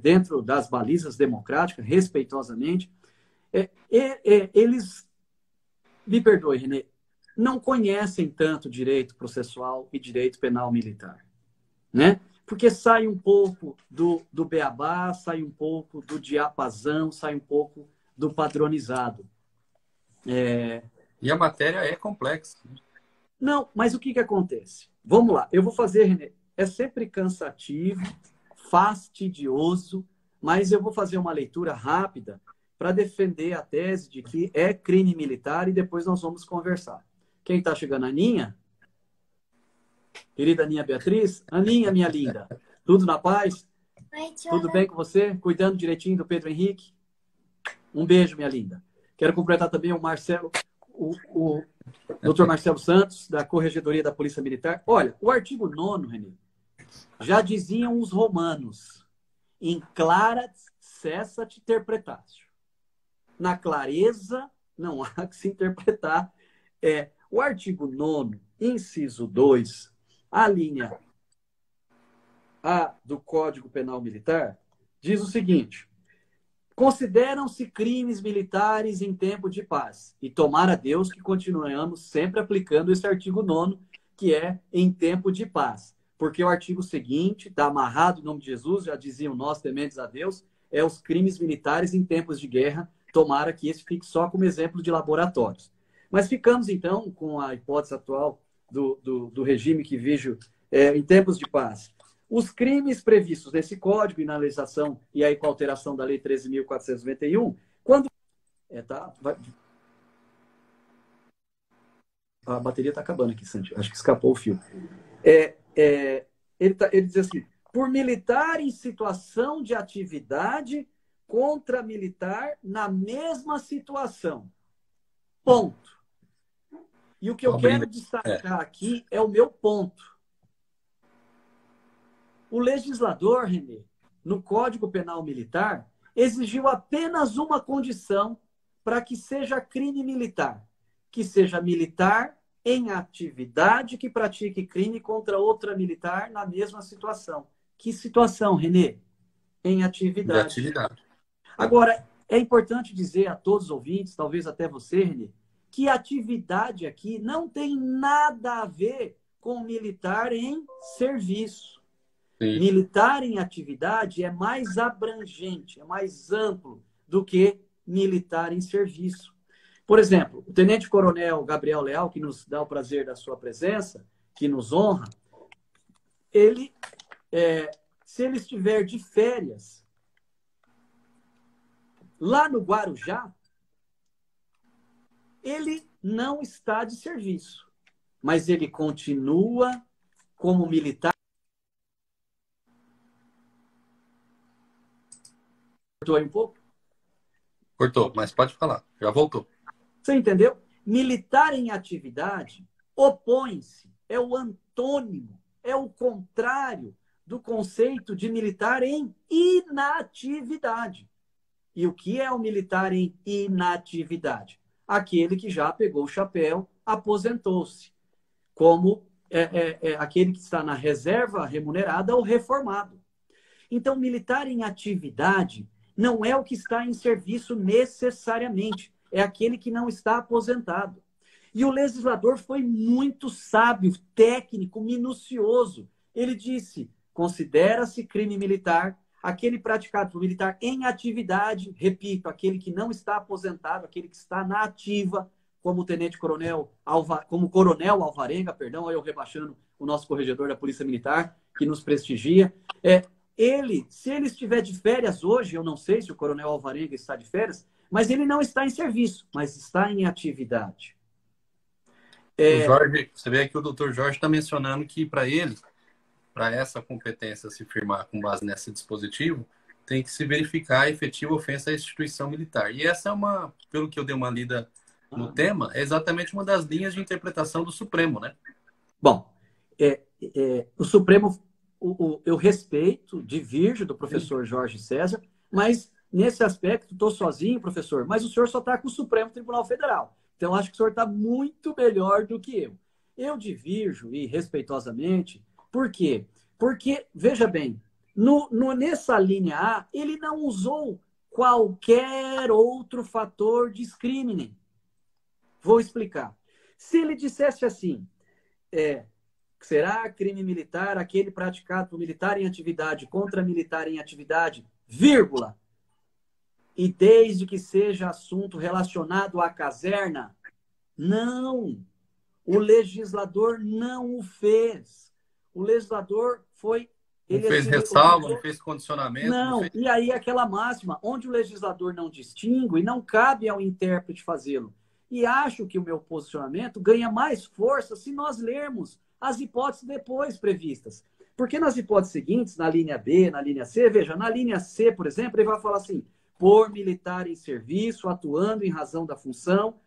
dentro das balizas democráticas, respeitosamente. Eles, me perdoe, Renê, não conhecem tanto direito processual e direito penal militar, né? Porque sai um pouco do beabá, sai um pouco do diapasão, sai um pouco do padronizado. E a matéria é complexa. Não, mas o que acontece? Vamos lá, eu vou fazer, Renê, é sempre cansativo, fastidioso, mas eu vou fazer uma leitura rápida para defender a tese de que é crime militar e depois nós vamos conversar. Quem está chegando? Aninha? Querida Aninha Beatriz? Aninha, minha linda. Tudo na paz? Oi, tudo bem com você? Cuidando direitinho do Pedro Henrique? Um beijo, minha linda. Quero completar também o Marcelo, o Dr. Marcelo Santos, da Corregedoria da Polícia Militar. Olha, o artigo 9º, Renê, já diziam os romanos, in clarat cessat interpretatio. Na clareza não há que se interpretar. O artigo 9º, inciso 2, a linha A do Código Penal Militar, diz o seguinte: consideram-se crimes militares em tempo de paz. E tomara Deus que continuemos sempre aplicando esse artigo 9º, que é em tempo de paz. Porque o artigo seguinte, está amarrado em nome de Jesus, já diziam nós tementes a Deus, é os crimes militares em tempos de guerra. Tomara que esse fique só como exemplo de laboratórios. Mas ficamos, então, com a hipótese atual do regime que vejo em tempos de paz. Os crimes previstos nesse código, e na legislação, e aí com a alteração da Lei 13.491, quando... A bateria está acabando aqui, Santi. Acho que escapou o fio. Ele diz assim: por militar em situação de atividade contra militar na mesma situação. Ponto. E o que eu quero destacar aqui é o meu ponto. O legislador, Renê, no Código Penal Militar, exigiu apenas uma condição para que seja crime militar: que seja militar em atividade que pratique crime contra outra militar na mesma situação. Que situação, Renê? Em atividade. De atividade. Agora, é importante dizer a todos os ouvintes, talvez até você, Renê, que atividade aqui não tem nada a ver com militar em serviço. Sim. Militar em atividade é mais abrangente, é mais amplo do que militar em serviço. Por exemplo, o Tenente-Coronel Gabriel Leal, que nos dá o prazer da sua presença, que nos honra, ele, se ele estiver de férias lá no Guarujá, ele não está de serviço, mas ele continua como militar. Cortou aí um pouco? Cortou, mas pode falar. Já voltou. Você entendeu? Militar em atividade opõe-se, é o antônimo, é o contrário do conceito de militar em inatividade. E o que é o militar em inatividade? Aquele que já pegou o chapéu, aposentou-se, como aquele que está na reserva remunerada ou reformado. Então, militar em atividade não é o que está em serviço necessariamente, é aquele que não está aposentado. E o legislador foi muito sábio, técnico, minucioso. Ele disse: considera-se crime militar aquele praticado por militar em atividade, repito, aquele que não está aposentado, aquele que está na ativa, como o tenente-coronel, como coronel Alvarenga, perdão, eu rebaixando o nosso corregedor da Polícia Militar, que nos prestigia. Se ele estiver de férias hoje, eu não sei se o coronel Alvarenga está de férias, mas ele não está em serviço, mas está em atividade. O Jorge, você vê que o doutor Jorge está mencionando que para ele, para essa competência se firmar com base nesse dispositivo, tem que se verificar a efetiva ofensa à instituição militar. E essa é uma, pelo que eu dei uma lida no tema, é exatamente uma das linhas de interpretação do Supremo, né? Bom, o Supremo, eu respeito, divirjo do professor Jorge César, mas nesse aspecto estou sozinho, professor, mas o senhor só está com o Supremo Tribunal Federal. Então, acho que o senhor está muito melhor do que eu. Eu divirjo, e respeitosamente, por quê? Porque, veja bem, nessa linha A, ele não usou qualquer outro fator discriminating. Vou explicar. Se ele dissesse assim, será crime militar aquele praticado por militar em atividade contra militar em atividade, vírgula, e desde que seja assunto relacionado à caserna? Não. O legislador não o fez. O legislador foi... Não fez ressalva, não fez condicionamento. Não, fez... E aí aquela máxima, onde o legislador não distingue, não cabe ao intérprete fazê-lo. E acho que o meu posicionamento ganha mais força se nós lermos as hipóteses depois previstas. Porque nas hipóteses seguintes, na linha B, na linha C, veja, na linha C, por exemplo, ele vai falar assim, por militar em serviço, atuando em razão da função,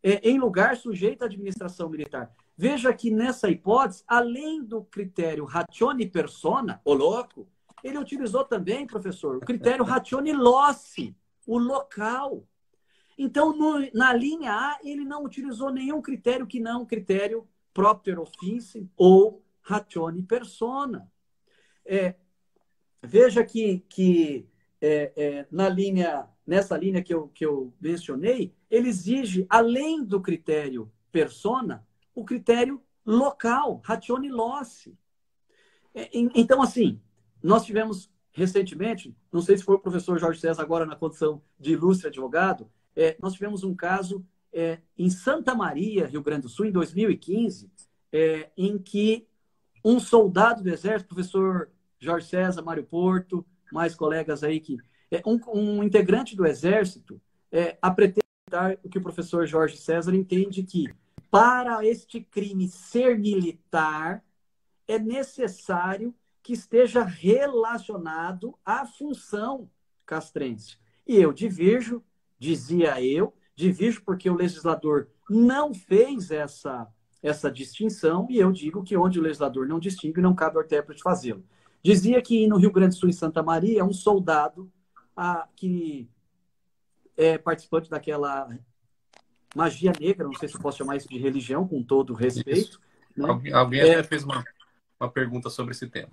em lugar sujeito à administração militar. Veja que nessa hipótese, além do critério ratione persona, o louco, ele utilizou também, professor, o critério ratione loci, o local. Então, na linha A, ele não utilizou nenhum critério que não critério propter office ou ratione persona. Veja que nessa linha que eu mencionei, ele exige, além do critério persona, o critério local, ratione loci. Então, assim, nós tivemos recentemente, não sei se foi o professor Jorge César agora na condição de ilustre advogado, nós tivemos um caso em Santa Maria, Rio Grande do Sul, em 2015, em que um soldado do Exército, professor Jorge César, Mário Porto, mais colegas aí, um integrante do Exército, a pretextar o que o professor Jorge César entende que, para este crime ser militar, é necessário que esteja relacionado à função castrense. E eu divirjo, divirjo porque o legislador não fez essa distinção, e eu digo que onde o legislador não distingue, não cabe ao intérprete fazê-lo. Dizia que no Rio Grande do Sul, em Santa Maria, um soldado que é participante daquela magia negra, não sei se eu posso chamar isso de religião, com todo respeito. Né? Alguém até fez uma pergunta sobre esse tema.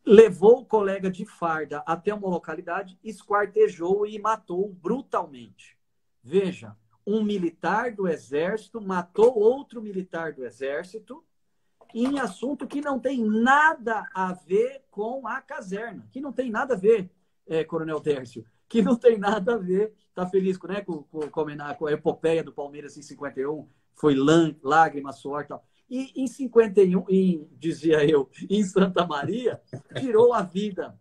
Levou o colega de farda até uma localidade, esquartejou e matou brutalmente. Veja, um militar do Exército matou outro militar do Exército em assunto que não tem nada a ver com a caserna, que não tem nada a ver, Coronel Dércio, que não tem nada a ver, tá feliz, né, com a epopeia do Palmeiras em 51, foi lágrima, suor e tal. E em 51, dizia eu, em Santa Maria, tirou a vida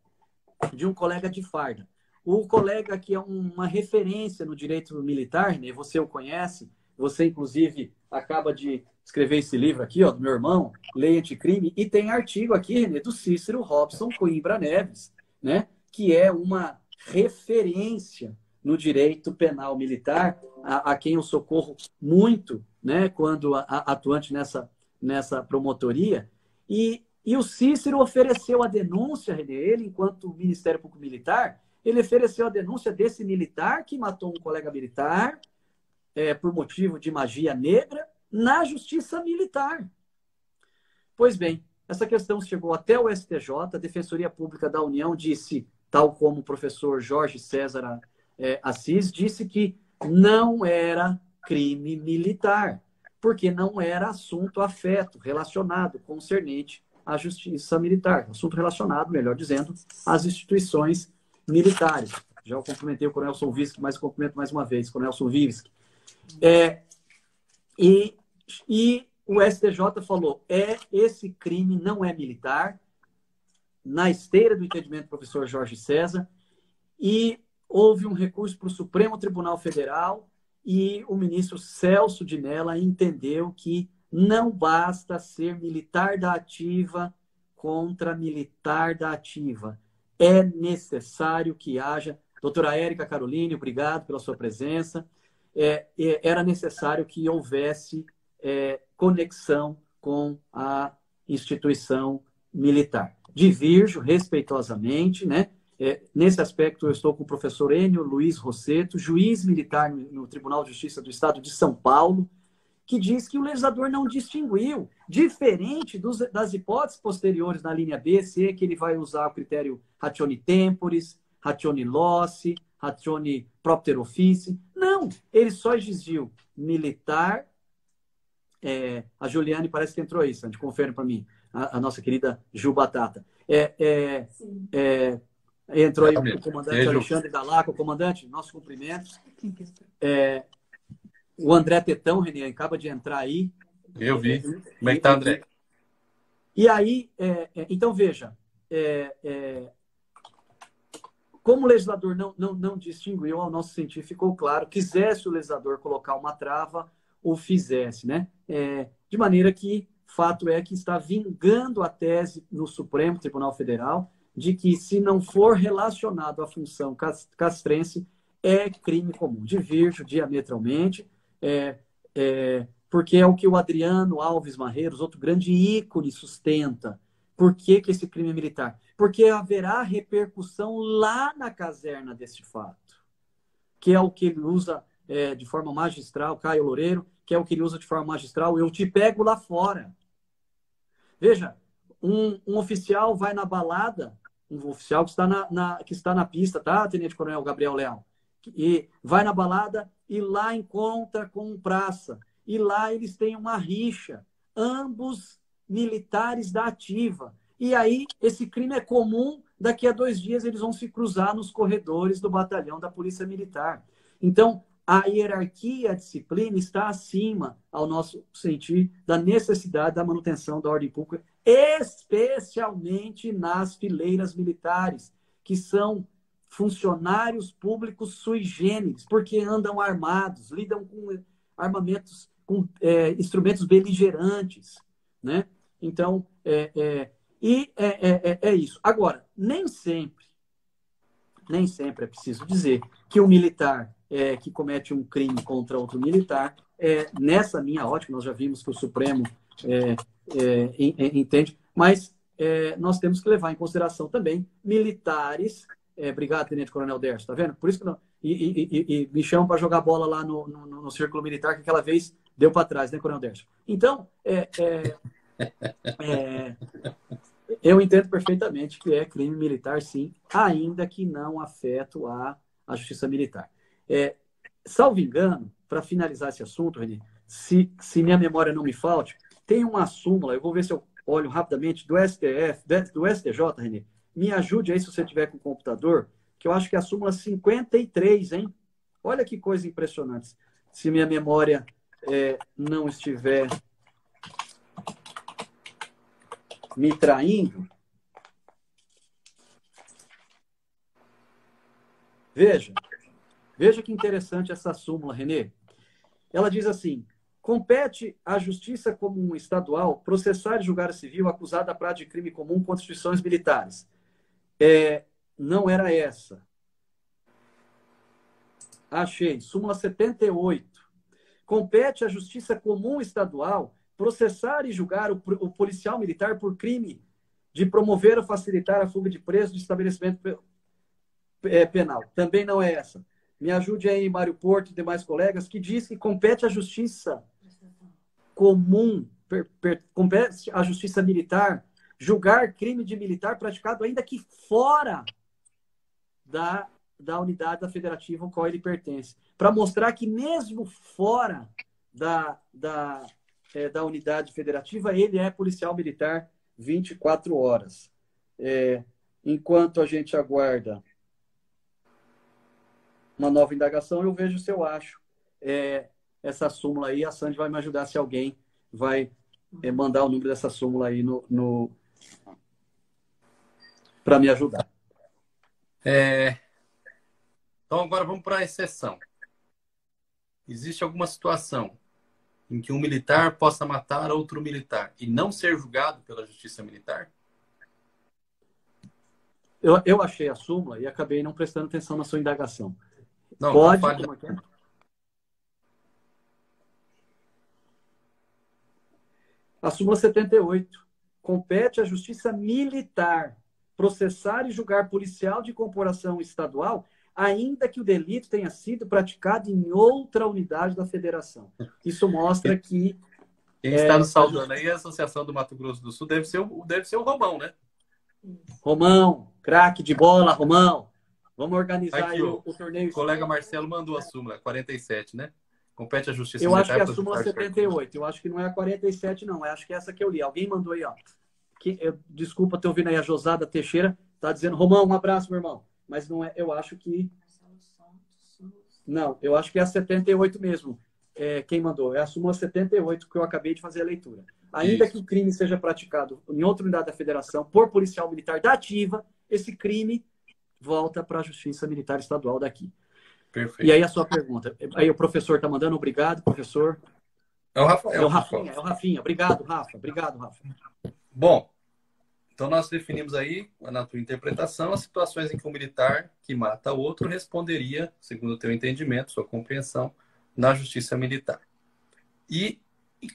de um colega de farda. O colega que é uma referência no direito militar, né? Você o conhece, você inclusive acaba de escrever esse livro aqui, ó, do meu irmão, Lei Anticrime, e tem artigo aqui, né, do Cícero Robson Coimbra Neves, né, que é uma referência no direito penal militar, a quem eu socorro muito, né, quando atuante nessa promotoria, e o Cícero ofereceu a denúncia, Renê, ele, enquanto Ministério Público Militar, ele ofereceu a denúncia desse militar que matou um colega militar por motivo de magia negra na Justiça Militar. Pois bem, essa questão chegou até o STJ, a Defensoria Pública da União disse, tal como o professor Jorge César Assis, disse que não era crime militar, porque não era assunto afeto, relacionado, concernente à Justiça Militar, assunto relacionado, melhor dizendo, às instituições militares. Já eu cumprimentei o Coronel Solvivski, mas cumprimento mais uma vez, Coronel Solvivski. E o STJ falou, esse crime não é militar, na esteira do entendimento do professor Jorge César, e houve um recurso para o Supremo Tribunal Federal, e o ministro Celso de Mello entendeu que não basta ser militar da ativa contra militar da ativa. É necessário que haja... Doutora Érica Caroline, obrigado pela sua presença. Era necessário que houvesse conexão com a instituição militar. Divirjo respeitosamente, né? Nesse aspecto, eu estou com o professor Enio Luiz Rosseto, juiz militar no Tribunal de Justiça do Estado de São Paulo, que diz que o legislador não distinguiu, diferente das hipóteses posteriores na linha B, C, que ele vai usar o critério ratione temporis, ratione loci, ratione propter officie. Não, ele só exigiu militar. A Juliane parece que entrou aí, Sandy, confere para mim, a nossa querida Ju Batata. Entrou aí o comandante Alexandre Dalaco, o comandante, nossos cumprimentos. O André Tetão, Renê, acaba de entrar aí. Eu vi. Como é que tá, André? E aí, então veja, como o legislador não distinguiu, ao nosso sentir, ficou claro, quisesse o legislador colocar uma trava, o fizesse, né? De maneira que, fato é que está vingando a tese no Supremo Tribunal Federal de que, se não for relacionado à função castrense, é crime comum. Divirjo diametralmente, porque é o que o Adriano Alves Marreiros, outro grande ícone, sustenta. Por que esse crime é militar? Porque haverá repercussão lá na caserna desse fato, que é o que ele usa de forma magistral, Caio Loureiro, que é o que ele usa de forma magistral, eu te pego lá fora. Veja, um oficial vai na balada, um oficial que está na pista, tá, Tenente Coronel Gabriel Leal? E vai na balada e lá encontra com um praça. E lá eles têm uma rixa, ambos militares da ativa. E aí esse crime é comum, daqui a 2 dias eles vão se cruzar nos corredores do batalhão da Polícia Militar. Então, a hierarquia, a disciplina está acima, ao nosso sentir, da necessidade da manutenção da ordem pública, especialmente nas fileiras militares, que são funcionários públicos sui generis, porque andam armados, lidam com armamentos, com instrumentos beligerantes, né? Então, é isso. Agora, nem sempre é preciso dizer que o militar que comete um crime contra outro militar, nessa minha ótica, nós já vimos que o Supremo entende, mas nós temos que levar em consideração também militares. Obrigado, Tenente Coronel Dércio, tá vendo? Por isso que e me chamam para jogar bola lá no Círculo Militar, que aquela vez deu para trás, né, Coronel Dércio? Então, eu entendo perfeitamente que é crime militar, sim, ainda que não afeto à Justiça Militar. Salvo engano, para finalizar esse assunto, Renê, se minha memória não me falte, tem uma súmula, eu vou ver se eu olho rapidamente, do STF, do STJ, Renê. Me ajude aí se você tiver com o computador, que eu acho que é a súmula 53, hein? Olha que coisa impressionante. Se minha memória não estiver me traindo. Veja que interessante essa súmula, Renê. Ela diz assim: compete à Justiça Comum Estadual processar e julgar a civil acusado da prática de crime comum contra instituições militares. Não era essa. Achei. Súmula 78. Compete à Justiça Comum Estadual processar e julgar o policial militar por crime de promover ou facilitar a fuga de preso de estabelecimento penal. Também não é essa. Me ajude aí, Mário Porto e demais colegas, que diz que compete à Justiça Comum, compete à Justiça Militar julgar crime de militar praticado ainda que fora da unidade da federativa ao qual ele pertence. Para mostrar que mesmo fora da unidade federativa, ele é policial militar 24 horas. Enquanto a gente aguarda uma nova indagação, eu vejo se eu acho essa súmula aí. A Sandy vai me ajudar se alguém vai mandar o número dessa súmula aí para me ajudar. Então, agora vamos para a exceção. Existe alguma situação em que um militar possa matar outro militar e não ser julgado pela justiça militar? Eu achei a súmula e acabei não prestando atenção na sua indagação. Não, pode. A súmula 78. Compete à Justiça Militar processar e julgar policial de corporação estadual, ainda que o delito tenha sido praticado em outra unidade da federação. Isso mostra que... Quem está nos saudando aí, a Associação do Mato Grosso do Sul, deve ser o Romão, né? Romão, craque de bola, Romão. Vamos organizar aqui, o torneio. O colega Marcelo mandou a súmula, 47, né? Compete à Justiça Militar. Eu acho que é a súmula 78. Eu acho que não é a 47, não. Eu acho que é essa que eu li. Alguém mandou aí, ó. Desculpa ter ouvindo aí, a Josada Teixeira tá dizendo: Romão, um abraço, meu irmão. Mas não é, eu acho que... Não, eu acho que é a 78 mesmo. Quem mandou? É a súmula 78 que eu acabei de fazer a leitura. Ainda que o crime seja praticado em outra unidade da federação por policial militar da ativa, esse crime volta para a Justiça Militar Estadual daqui. Perfeito. E aí a sua pergunta. Aí o professor está mandando. Obrigado, professor. É o Rafael. É o Rafinha. Obrigado, Rafa. Obrigado, Rafa. Bom, então nós definimos aí, na tua interpretação, as situações em que um militar que mata outro responderia, segundo o teu entendimento, sua compreensão, na justiça militar. E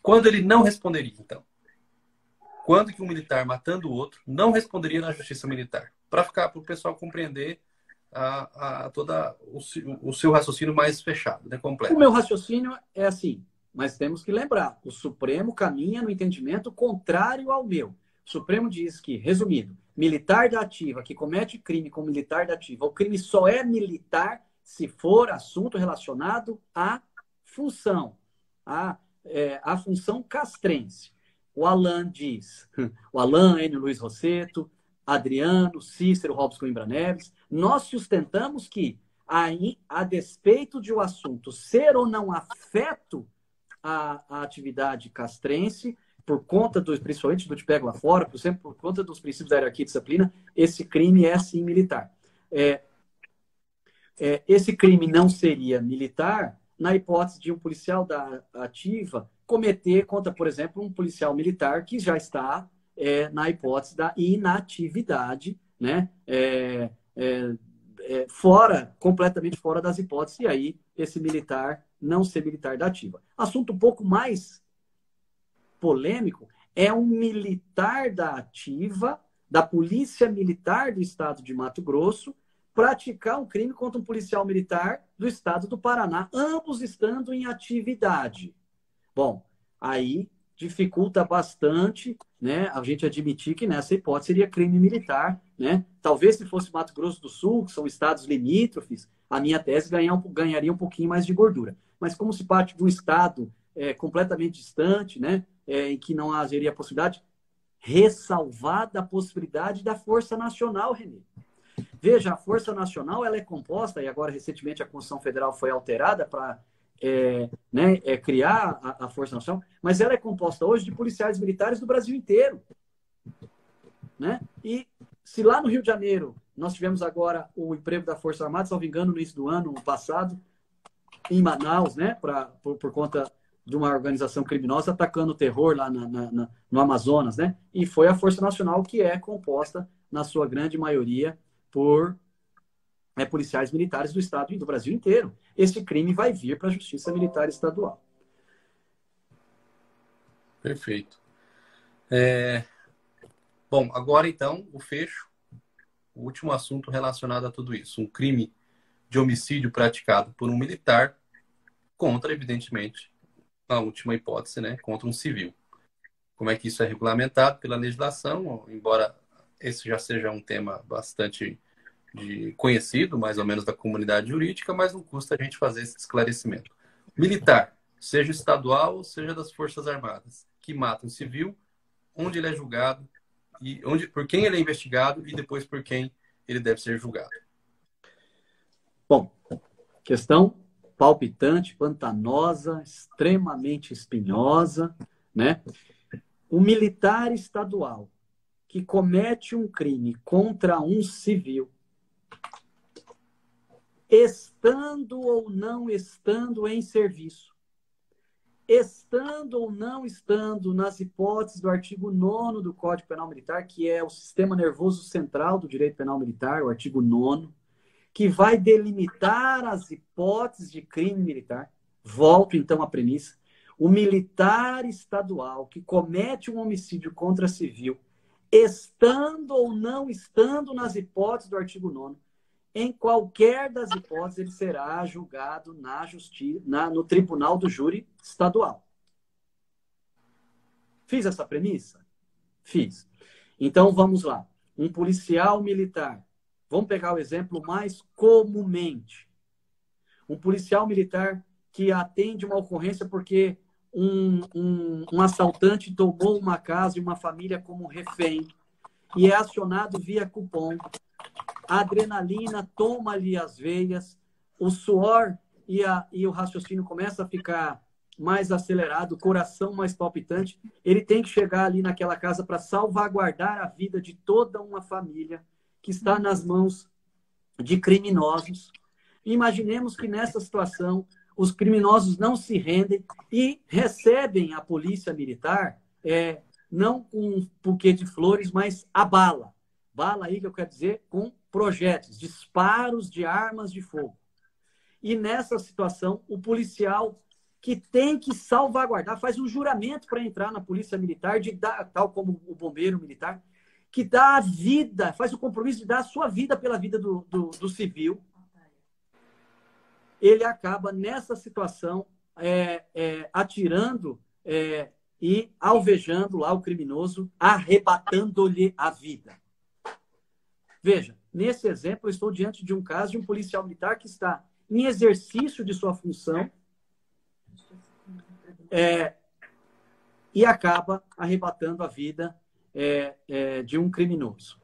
quando ele não responderia, então? Quando que um militar matando o outro não responderia na justiça militar? Para o pessoal compreender todo o seu raciocínio mais fechado, né, completo. O meu raciocínio é assim, mas temos que lembrar, o Supremo caminha no entendimento contrário ao meu. O Supremo diz que, resumindo, militar da ativa que comete crime com militar da ativa, o crime só é militar se for assunto relacionado à função, a função castrense. O Alan diz, o Alan, Enio Luiz Rosseto, Adriano, Cícero, Robson Coimbra Neves, nós sustentamos que, a despeito de o assunto ser ou não afeto à atividade castrense, por conta principalmente do Te Pego Lá Fora, por exemplo, por conta dos princípios da hierarquia e disciplina, esse crime é sim militar. Esse crime não seria militar na hipótese de um policial da ativa cometer contra, por exemplo, um policial militar que já está na hipótese da inatividade, né? Completamente fora das hipóteses, e aí esse militar não ser militar da ativa. Assunto um pouco mais polêmico é um militar da ativa, da Polícia Militar do Estado de Mato Grosso, praticar um crime contra um policial militar do Estado do Paraná, ambos estando em atividade. Bom, aí dificulta bastante, né, a gente admitir que nessa hipótese seria crime militar, né? Talvez se fosse Mato Grosso do Sul, que são estados limítrofes, a minha tese ganharia um pouquinho mais de gordura. Mas como se parte de um estado completamente distante, né, em que não haveria possibilidade, ressalvada a possibilidade da Força Nacional, Renê. Veja, a Força Nacional ela é composta, e agora recentemente a Constituição Federal foi alterada para criar a Força Nacional, mas ela é composta hoje de policiais militares do Brasil inteiro. Né? E se lá no Rio de Janeiro nós tivemos agora o emprego da Força Armada, se não me engano, no início do ano passado, em Manaus, né? Por conta de uma organização criminosa atacando o terror lá no Amazonas, né? E foi a Força Nacional, que é composta, na sua grande maioria, por policiais militares do Estado e do Brasil inteiro. Esse crime vai vir para a Justiça Militar Estadual. Perfeito. Bom, agora então, o fecho, o último assunto relacionado a tudo isso. Um crime de homicídio praticado por um militar contra, evidentemente, na última hipótese, né, contra um civil. Como é que isso é regulamentado pela legislação, embora esse já seja um tema bastante conhecido, mais ou menos, da comunidade jurídica, mas não custa a gente fazer esse esclarecimento. Militar, seja estadual ou seja das Forças Armadas, que mata um civil, onde ele é julgado, e por quem ele é investigado e depois por quem ele deve ser julgado. Bom, questão palpitante, pantanosa, extremamente espinhosa, né? O militar estadual que comete um crime contra um civil, estando ou não estando em serviço, estando ou não estando nas hipóteses do artigo 9º do Código Penal Militar, que é o sistema nervoso central do direito penal militar, o artigo 9º, que vai delimitar as hipóteses de crime militar. Volto, então, à premissa. O militar estadual que comete um homicídio contra civil, estando ou não estando nas hipóteses do artigo 9º, em qualquer das hipóteses, ele será julgado na justiça, no tribunal do júri estadual. Fiz essa premissa? Fiz. Então, vamos lá. Um policial militar. Vamos pegar o exemplo mais comumente. Um policial militar que atende uma ocorrência porque um assaltante tomou uma casa e uma família como refém e é acionado via cupom. A adrenalina toma-lhe as veias, o suor e o raciocínio começa a ficar mais acelerado, o coração mais palpitante. Ele tem que chegar ali naquela casa para salvaguardar a vida de toda uma família que está nas mãos de criminosos. Imaginemos que nessa situação os criminosos não se rendem e recebem a polícia militar, não com um buquê de flores, mas a bala. Bala aí que eu quero dizer com projéteis, disparos de armas de fogo. E nessa situação, o policial que tem que salvaguardar, faz um juramento para entrar na polícia militar, tal como o bombeiro militar, que dá a vida, faz o compromisso de dar a sua vida pela vida do civil. Ele acaba, nessa situação, atirando e alvejando lá o criminoso, arrebatando-lhe a vida. Veja, nesse exemplo, eu estou diante de um caso de um policial militar que está em exercício de sua função e acaba arrebatando a vida de um criminoso.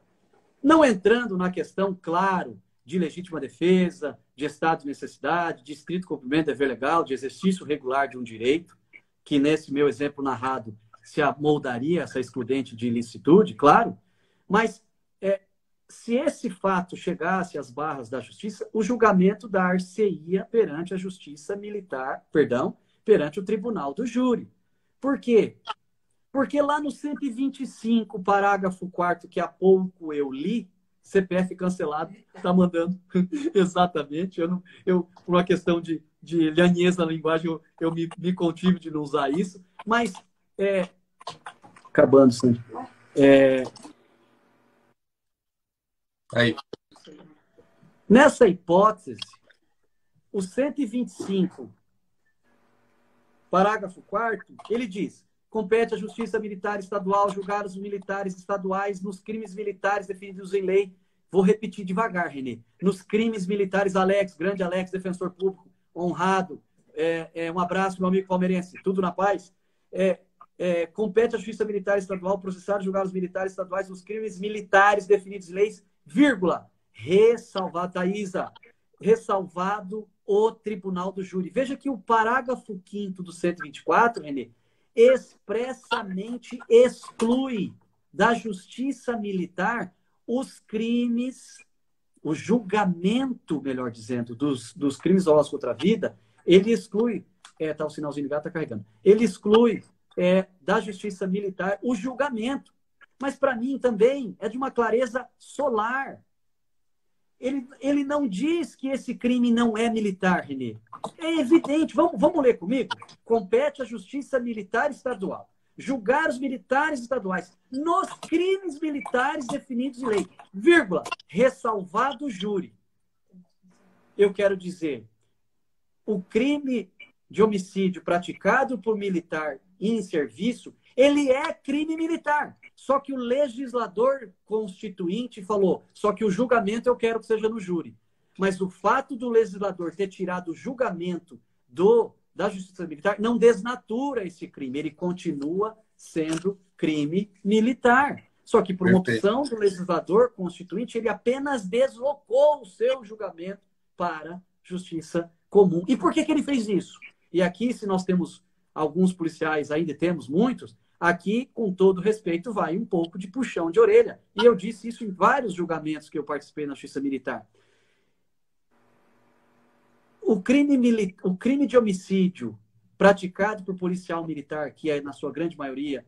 Não entrando na questão, claro, de legítima defesa, de estado de necessidade, de estrito cumprimento do dever legal, de exercício regular de um direito, que nesse meu exemplo narrado se amoldaria essa excludente de ilicitude, claro, mas se esse fato chegasse às barras da justiça, o julgamento dar-se-ia perante a justiça militar, perante o tribunal do júri. Por quê? Porque lá no 125, parágrafo 4º, que há pouco eu li, CPF cancelado, está mandando exatamente. Por uma questão de lhanheza na linguagem, eu me contive de não usar isso, mas acabando, sim. Aí. Nessa hipótese, o 125, parágrafo 4º, ele diz: compete à Justiça Militar Estadual julgar os militares estaduais nos crimes militares definidos em lei. Vou repetir devagar, Renê. Nos crimes militares, grande Alex, defensor público, honrado. Um abraço, meu amigo palmeirense. Tudo na paz? compete à Justiça Militar Estadual processar e julgar os militares estaduais nos crimes militares definidos em leis, vírgula, ressalvado, Thaisa, ressalvado o Tribunal do Júri. Veja que o parágrafo 5º do 124, Renê, expressamente exclui da Justiça Militar os crimes, o julgamento, melhor dizendo, dos crimes dolosos contra a vida, ele exclui, tá o sinalzinho ligado, tá carregando, ele exclui da Justiça Militar o julgamento. Mas, para mim, também é de uma clareza solar. Ele não diz que esse crime não é militar, Renê. É evidente. Vamos ler comigo? Compete à Justiça Militar Estadual julgar os militares estaduais nos crimes militares definidos em lei, vírgula, ressalvado o júri. Eu quero dizer, o crime de homicídio praticado por militar em serviço, ele é crime militar. Só que o legislador constituinte falou, só que o julgamento eu quero que seja no júri. Mas o fato do legislador ter tirado o julgamento da Justiça Militar não desnatura esse crime. Ele continua sendo crime militar. Só que por uma opção do legislador constituinte, ele apenas deslocou o seu julgamento para justiça comum. E por que ele fez isso? E aqui, se nós temos alguns policiais, ainda temos muitos, aqui, com todo respeito, vai um pouco de puxão de orelha. E eu disse isso em vários julgamentos que eu participei na Justiça Militar. O crime de homicídio praticado por policial militar, que é, na sua grande maioria,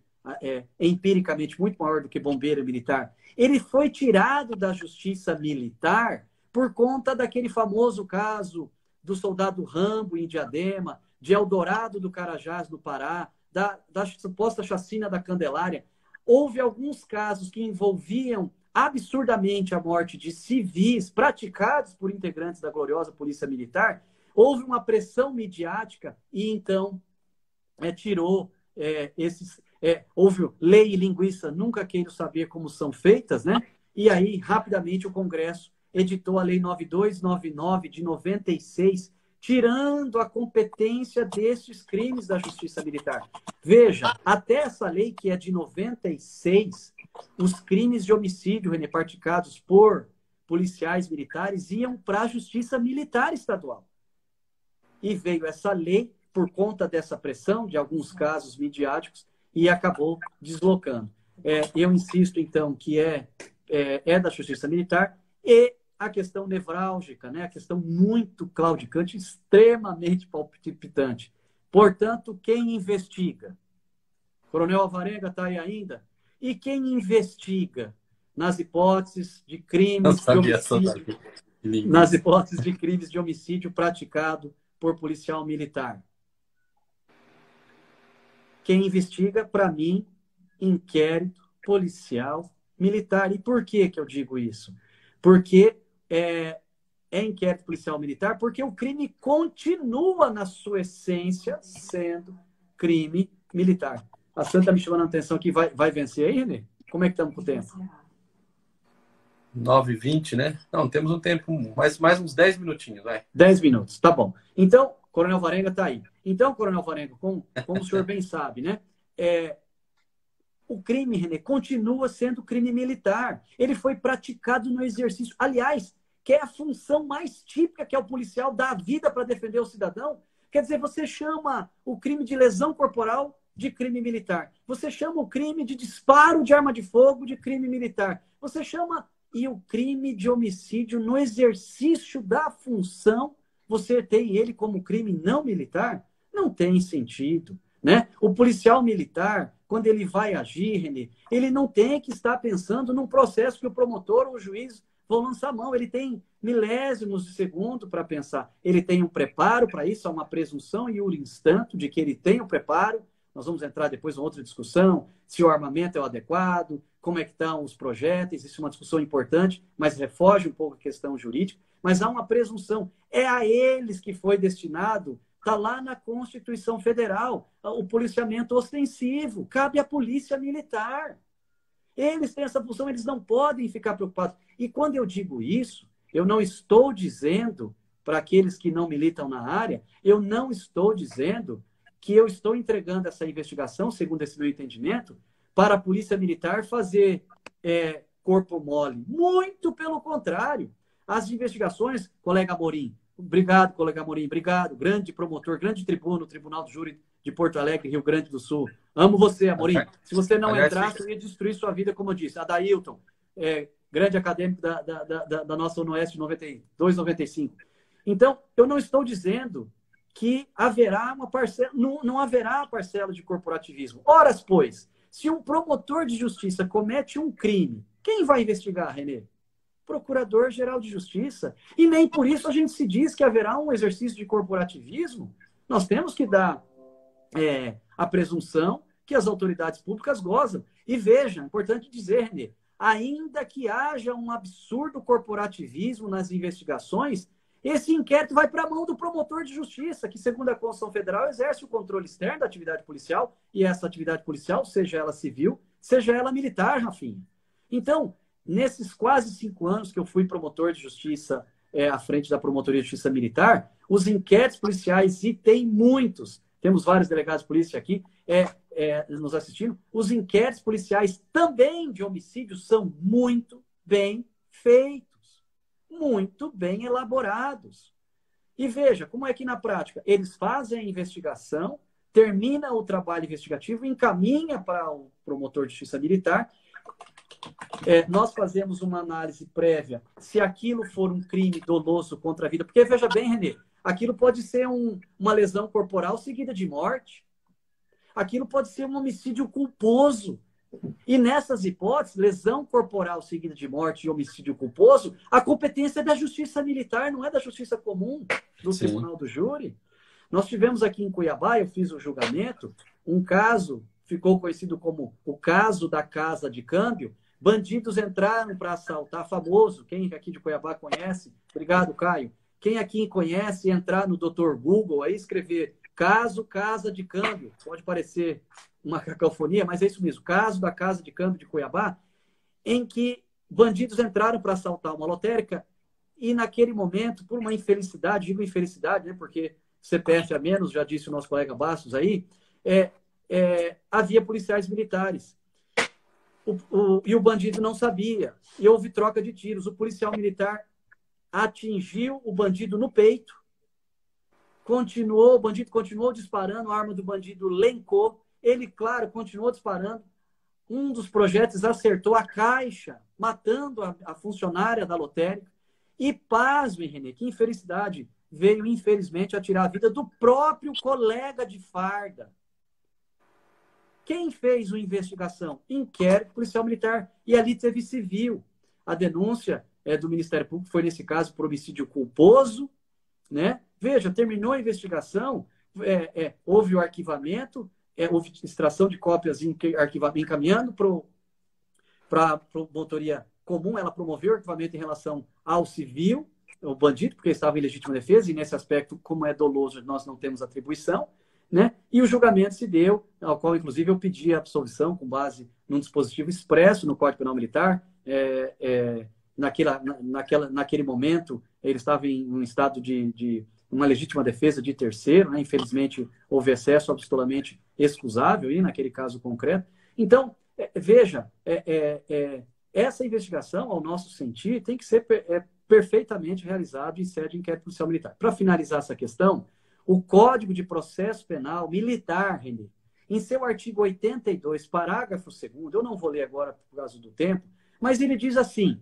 empiricamente muito maior do que bombeiro militar, ele foi tirado da Justiça Militar por conta daquele famoso caso do soldado Rambo em Diadema, de Eldorado do Carajás, no Pará, da suposta chacina da Candelária. Houve alguns casos que envolviam absurdamente a morte de civis praticados por integrantes da gloriosa Polícia Militar. Houve uma pressão midiática e, então, tirou esses... houve lei e linguiça, nunca quero saber como são feitas, né? E aí, rapidamente, o Congresso editou a Lei 9299 de 96, tirando a competência desses crimes da Justiça Militar. Veja, até essa lei, que é de 96, os crimes de homicídio praticados por policiais militares iam para a Justiça Militar Estadual. E veio essa lei por conta dessa pressão de alguns casos midiáticos e acabou deslocando. Eu insisto, então, que é da Justiça Militar, e a questão nevrálgica, né? A questão muito claudicante, extremamente palpitante. Portanto, quem investiga? Coronel Alvarenga está aí ainda? E quem investiga nas hipóteses de crimes de homicídio, nas hipóteses de crimes de homicídio praticado por policial militar? Quem investiga, para mim, inquérito policial militar. E por que eu digo isso? Porque é inquérito policial militar, porque o crime continua, na sua essência, sendo crime militar. A Santa me chamando a atenção que vai vencer aí, Renê? Como é que estamos com o tempo? 9h20, né? Não, temos um tempo, mais uns 10 minutinhos, vai. 10 minutos, tá bom. Então, Coronel Varenga está aí. Então, Coronel Varenga, como o senhor bem sabe, né? O crime, Renê, continua sendo crime militar. Ele foi praticado no exercício. Aliás, que é a função mais típica que é o policial dar a vida para defender o cidadão. Quer dizer, você chama o crime de lesão corporal de crime militar. Você chama o crime de disparo de arma de fogo de crime militar. Você chama... E o crime de homicídio no exercício da função, você tem ele como crime não militar? Não tem sentido, né? O policial militar, quando ele vai agir, Renê, ele não tem que estar pensando num processo que o promotor ou o juiz vão lançar a mão. Ele tem milésimos de segundo para pensar. Ele tem um preparo para isso, há uma presunção iure instanto de que ele tem o preparo. Nós vamos entrar depois em outra discussão, se o armamento é o adequado, como é que estão os projéteis, isso é uma discussão importante, mas refoge um pouco a questão jurídica. Mas há uma presunção. É a eles que foi destinado, está lá na Constituição Federal, o policiamento ostensivo, cabe à Polícia Militar. Eles têm essa função, eles não podem ficar preocupados. E quando eu digo isso, eu não estou dizendo, para aqueles que não militam na área, eu não estou dizendo que eu estou entregando essa investigação, segundo esse meu entendimento, para a Polícia Militar fazer corpo mole. Muito pelo contrário. As investigações, colega Amorim, obrigado, colega Amorim, obrigado, grande promotor, grande tribuno, Tribunal do Júri de Porto Alegre, Rio Grande do Sul. Amo você, Amorim. Se você não entrasse, eu ia destruir sua vida, como eu disse. Adailton, grande acadêmico da nossa UNOeste 92, 95. Então, eu não estou dizendo que haverá uma parcela, não haverá parcela de corporativismo. Ora, pois, se um promotor de justiça comete um crime, quem vai investigar, Renê? Procurador-Geral de Justiça. E nem por isso a gente se diz que haverá um exercício de corporativismo. Nós temos que dar a presunção que as autoridades públicas gozam. E veja, importante dizer, Renê, ainda que haja um absurdo corporativismo nas investigações, esse inquérito vai para a mão do promotor de justiça, que, segundo a Constituição Federal, exerce o controle externo da atividade policial, e essa atividade policial, seja ela civil, seja ela militar, Rafinha. Então, nesses quase 5 anos que eu fui promotor de justiça à frente da Promotoria de Justiça Militar, os inquéritos policiais, e tem muitos, temos vários delegados de polícia aqui nos assistindo, os inquéritos policiais também de homicídio são muito bem feitos, muito bem elaborados. E veja, como é que na prática eles fazem a investigação, termina o trabalho investigativo, encaminha para o promotor de justiça militar. Nós fazemos uma análise prévia se aquilo for um crime doloso contra a vida. Porque, veja bem, Renê, aquilo pode ser uma lesão corporal seguida de morte. Aquilo pode ser um homicídio culposo. E nessas hipóteses, lesão corporal seguida de morte e homicídio culposo, a competência é da justiça militar, não é da justiça comum, do Sim. Tribunal do Júri. Nós tivemos aqui em Cuiabá, eu fiz o julgamento, um caso, ficou conhecido como o caso da Casa de Câmbio. Bandidos entraram para assaltar, famoso, quem aqui de Cuiabá conhece? Obrigado, Caio. Quem aqui conhece, entrar no Dr. Google, aí escrever caso Casa de Câmbio, pode parecer uma cacofonia, mas é isso mesmo, caso da Casa de Câmbio de Cuiabá, em que bandidos entraram para assaltar uma lotérica e naquele momento, por uma infelicidade, digo infelicidade, né, porque CPF a menos, já disse o nosso colega Bastos aí, havia policiais militares. E o bandido não sabia. E houve troca de tiros. O policial militar atingiu o bandido no peito. O bandido continuou disparando, a arma do bandido lencou. Ele, claro, continuou disparando. Um dos projéteis acertou a caixa, matando a funcionária da lotérica. E pasme, Renê, que infelicidade. Veio, infelizmente, a tirar a vida do próprio colega de farda. Quem fez a investigação? Inquérito policial militar. E ali teve civil. A denúncia do Ministério Público foi, nesse caso, por homicídio culposo. Né? Veja, terminou a investigação, houve o arquivamento, houve extração de cópias encaminhando para a promotoria comum. Ela promoveu o arquivamento em relação ao civil, o bandido, porque estava em legítima defesa, e nesse aspecto, como é doloso, nós não temos atribuição. Né? E o julgamento se deu, ao qual, inclusive, eu pedi a absolvição com base num dispositivo expresso no Código Penal Militar. Naquele momento, ele estava em um estado de uma legítima defesa de terceiro, né? Infelizmente, houve excesso absolutamente excusável, e naquele caso concreto. Então, veja, essa investigação, ao nosso sentir, tem que ser perfeitamente realizada em sede de inquérito policial militar. Para finalizar essa questão, o Código de Processo Penal Militar, Renê, em seu artigo 82, parágrafo 2º, eu não vou ler agora por causa do tempo, mas ele diz assim: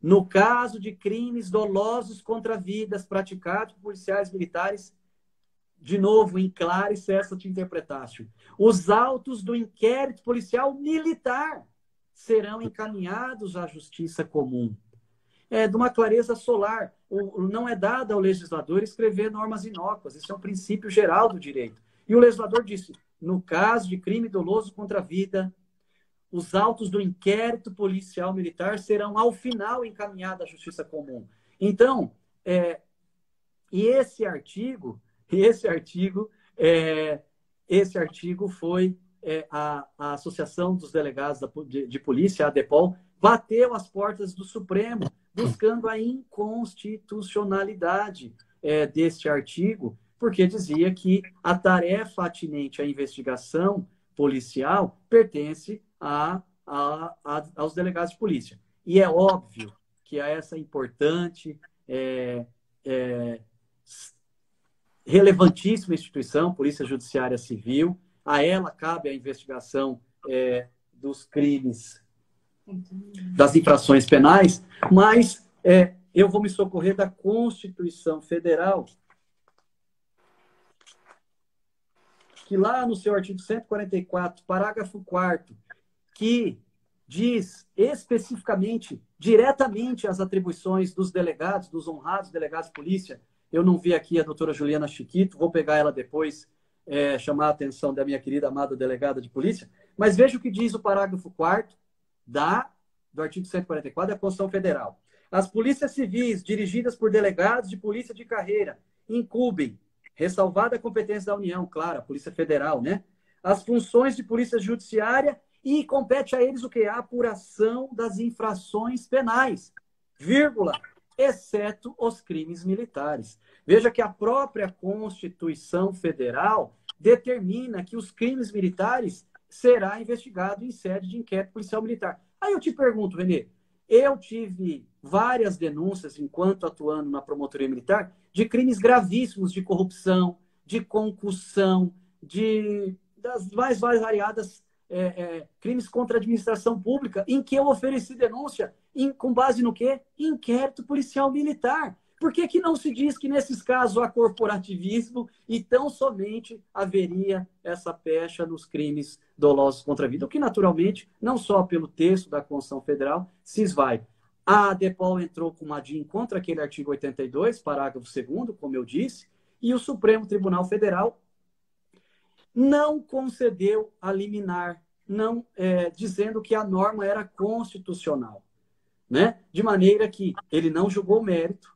no caso de crimes dolosos contra vidas praticados por policiais militares, de novo, em claro e cessa de interpretácio, os autos do inquérito policial militar serão encaminhados à justiça comum. De uma clareza solar. Não é dado ao legislador escrever normas inócuas. Isso é um princípio geral do direito. E o legislador disse, no caso de crime doloso contra a vida, os autos do inquérito policial militar serão, ao final, encaminhados à justiça comum. Então, esse artigo foi a Associação dos Delegados de Polícia, a ADEPOL, bateu as portas do Supremo, buscando a inconstitucionalidade deste artigo, porque dizia que a tarefa atinente à investigação policial pertence aos delegados de polícia. E é óbvio que a essa importante, relevantíssima instituição, Polícia Judiciária Civil, a ela cabe a investigação dos crimes, das infrações penais, mas eu vou me socorrer da Constituição Federal, que lá no seu artigo 144, parágrafo 4º, que diz especificamente, diretamente as atribuições dos delegados, dos honrados delegados de polícia. Eu não vi aqui a doutora Juliana Chiquito, vou pegar ela depois, chamar a atenção da minha querida amada delegada de polícia, mas veja o que diz o parágrafo 4º do artigo 144 da Constituição Federal. As polícias civis, dirigidas por delegados de polícia de carreira, incumbem, ressalvada a competência da União, claro, a Polícia Federal, né? As funções de polícia judiciária e compete a eles o que? A apuração das infrações penais, vírgula, exceto os crimes militares. Veja que a própria Constituição Federal determina que os crimes militares será investigado em sede de inquérito policial militar. Aí eu te pergunto, Renê, eu tive várias denúncias, enquanto atuando na promotoria militar, de crimes gravíssimos de corrupção, de concussão, das mais variadas crimes contra a administração pública, em que eu ofereci denúncia com base no quê? Inquérito policial militar. Por que não se diz que, nesses casos, há corporativismo e tão somente haveria essa pecha nos crimes dolosos contra a vida? O que, naturalmente, não só pelo texto da Constituição Federal, se esvai. A DEPOL entrou com uma DIN contra aquele artigo 82, parágrafo 2º, como eu disse, e o Supremo Tribunal Federal não concedeu a liminar, dizendo que a norma era constitucional, né? De maneira que ele não julgou o mérito,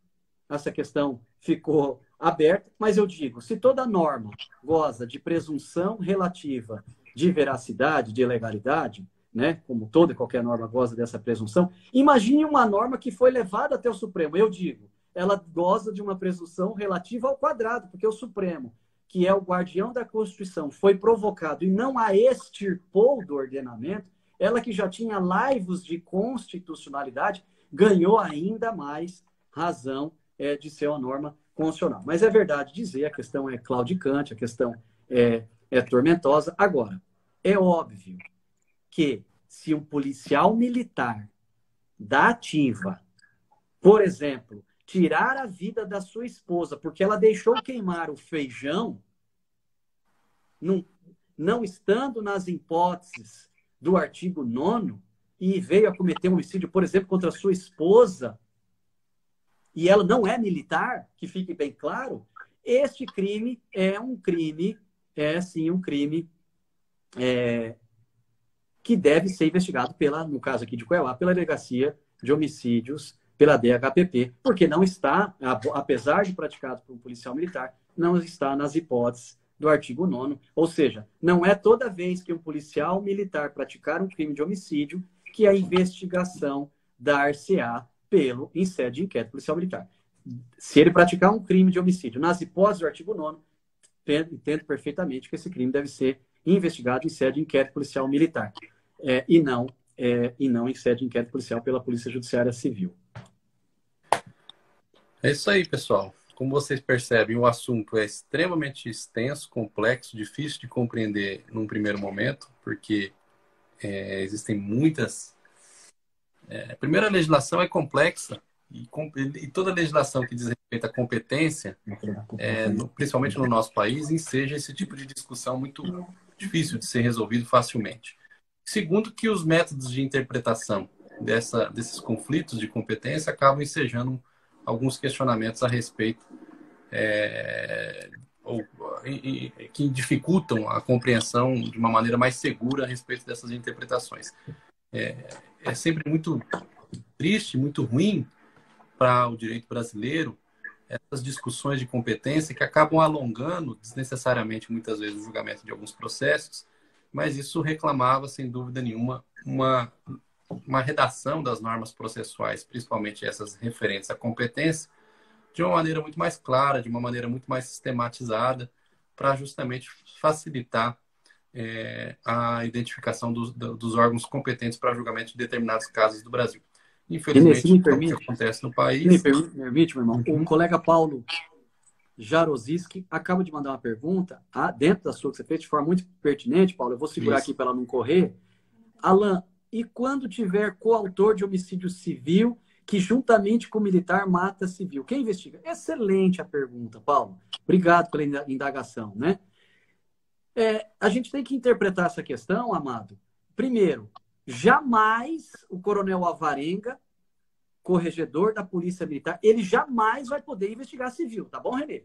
essa questão ficou aberta, mas eu digo, se toda norma goza de presunção relativa de veracidade, de legalidade, né, como toda e qualquer norma goza dessa presunção, imagine uma norma que foi levada até o Supremo. Eu digo, ela goza de uma presunção relativa ao quadrado, porque o Supremo, que é o guardião da Constituição, foi provocado e não a extirpou do ordenamento, ela que já tinha laivos de constitucionalidade, ganhou ainda mais razão de ser uma norma constitucional. Mas é verdade dizer, a questão é claudicante, a questão é tormentosa. Agora, é óbvio que se um policial militar da ativa, por exemplo, tirar a vida da sua esposa porque ela deixou queimar o feijão, não estando nas hipóteses do artigo 9º, e veio a cometer um homicídio, por exemplo, contra a sua esposa, e ela não é militar, que fique bem claro, este crime sim um crime que deve ser investigado no caso aqui de Cuiabá, pela Delegacia de Homicídios, pela DHPP, porque não está, apesar de praticado por um policial militar, não está nas hipóteses do artigo 9º, ou seja, não é toda vez que um policial militar praticar um crime de homicídio que a investigação dar-se-á em sede de inquérito policial militar. Se ele praticar um crime de homicídio nas hipóteses do artigo 9º, entendo perfeitamente que esse crime deve ser investigado em sede de inquérito policial militar, e não em sede de inquérito policial pela Polícia Judiciária Civil. É isso aí, pessoal. Como vocês percebem, o assunto é extremamente extenso, complexo, difícil de compreender num primeiro momento, porque existem muitas... Primeiro, a legislação é complexa, e toda legislação que diz respeito à competência, principalmente no nosso país, enseja esse tipo de discussão muito difícil de ser resolvido facilmente. Segundo, que os métodos de interpretação desses conflitos de competência acabam ensejando alguns questionamentos a respeito que dificultam a compreensão de uma maneira mais segura a respeito dessas interpretações. É sempre muito triste, muito ruim para o direito brasileiro essas discussões de competência que acabam alongando desnecessariamente, muitas vezes, o julgamento de alguns processos, mas isso reclamava, sem dúvida nenhuma, uma redação das normas processuais, principalmente essas referentes à competência, de uma maneira muito mais clara, de uma maneira muito mais sistematizada, para justamente facilitar a identificação dos órgãos competentes para julgamento de determinados casos do Brasil. Renê, se Infelizmente, me é o que permite, acontece no se me país. permite, meu irmão, o colega Paulo Jaroziski acaba de mandar uma pergunta, dentro da sua que você fez, de forma muito pertinente, Paulo, eu vou segurar aqui para ela não correr. Alan, e quando tiver coautor de homicídio civil que juntamente com o militar mata civil, quem investiga? Excelente a pergunta, Paulo. Obrigado pela indagação, né? A gente tem que interpretar essa questão, Amado. Primeiro, jamais o coronel Alvarenga, corregedor da Polícia Militar, ele jamais vai poder investigar civil, tá bom, Renê?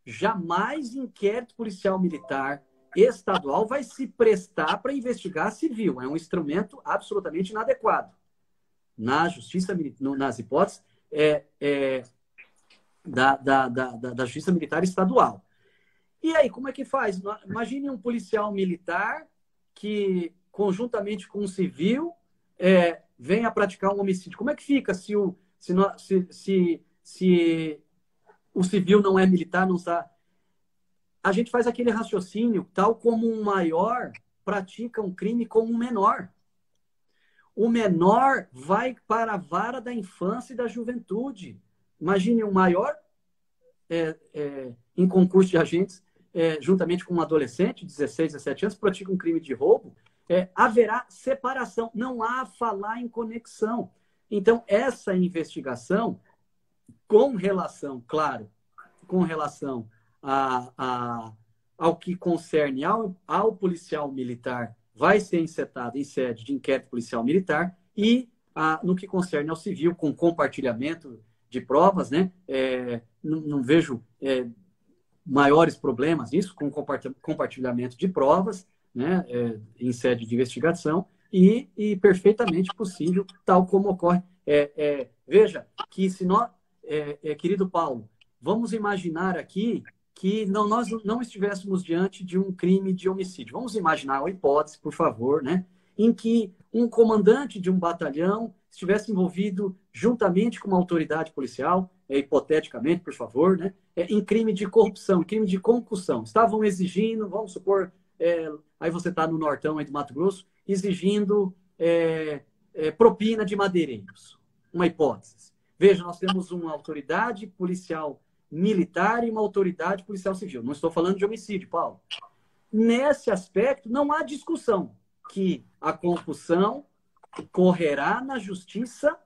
Jamais inquérito policial militar estadual vai se prestar para investigar civil. É um instrumento absolutamente inadequado. Na justiça, nas hipóteses da justiça militar estadual. E aí, como é que faz? Imagine um policial militar que, conjuntamente com um civil, venha praticar um homicídio. Como é que fica se o civil não é militar, não está... A gente faz aquele raciocínio, tal como um maior pratica um crime com um menor. O menor vai para a vara da infância e da juventude. Imagine um maior em concurso de agentes, juntamente com um adolescente, 16, 17 anos, pratica um crime de roubo, haverá separação, não há falar em conexão. Então, essa investigação, com relação, claro, com relação ao que concerne ao policial militar, vai ser encetada em sede de inquérito policial militar e no que concerne ao civil, com compartilhamento de provas, né? Não vejo maiores problemas nisso, com compartilhamento de provas, né? Em sede de investigação e perfeitamente possível, tal como ocorre. Veja que se nós, querido Paulo, vamos imaginar aqui que nós não estivéssemos diante de um crime de homicídio. Vamos imaginar uma hipótese, por favor, né, em que um comandante de um batalhão estivesse envolvido juntamente com uma autoridade policial, hipoteticamente, por favor, né, em crime de corrupção, crime de concussão. Estavam exigindo, vamos supor, aí você está no nortão aí do Mato Grosso, exigindo propina de madeireiros. Uma hipótese. Veja, nós temos uma autoridade policial militar e uma autoridade policial civil. Não estou falando de homicídio, Paulo. Nesse aspecto, não há discussão que a concussão correrá na justiça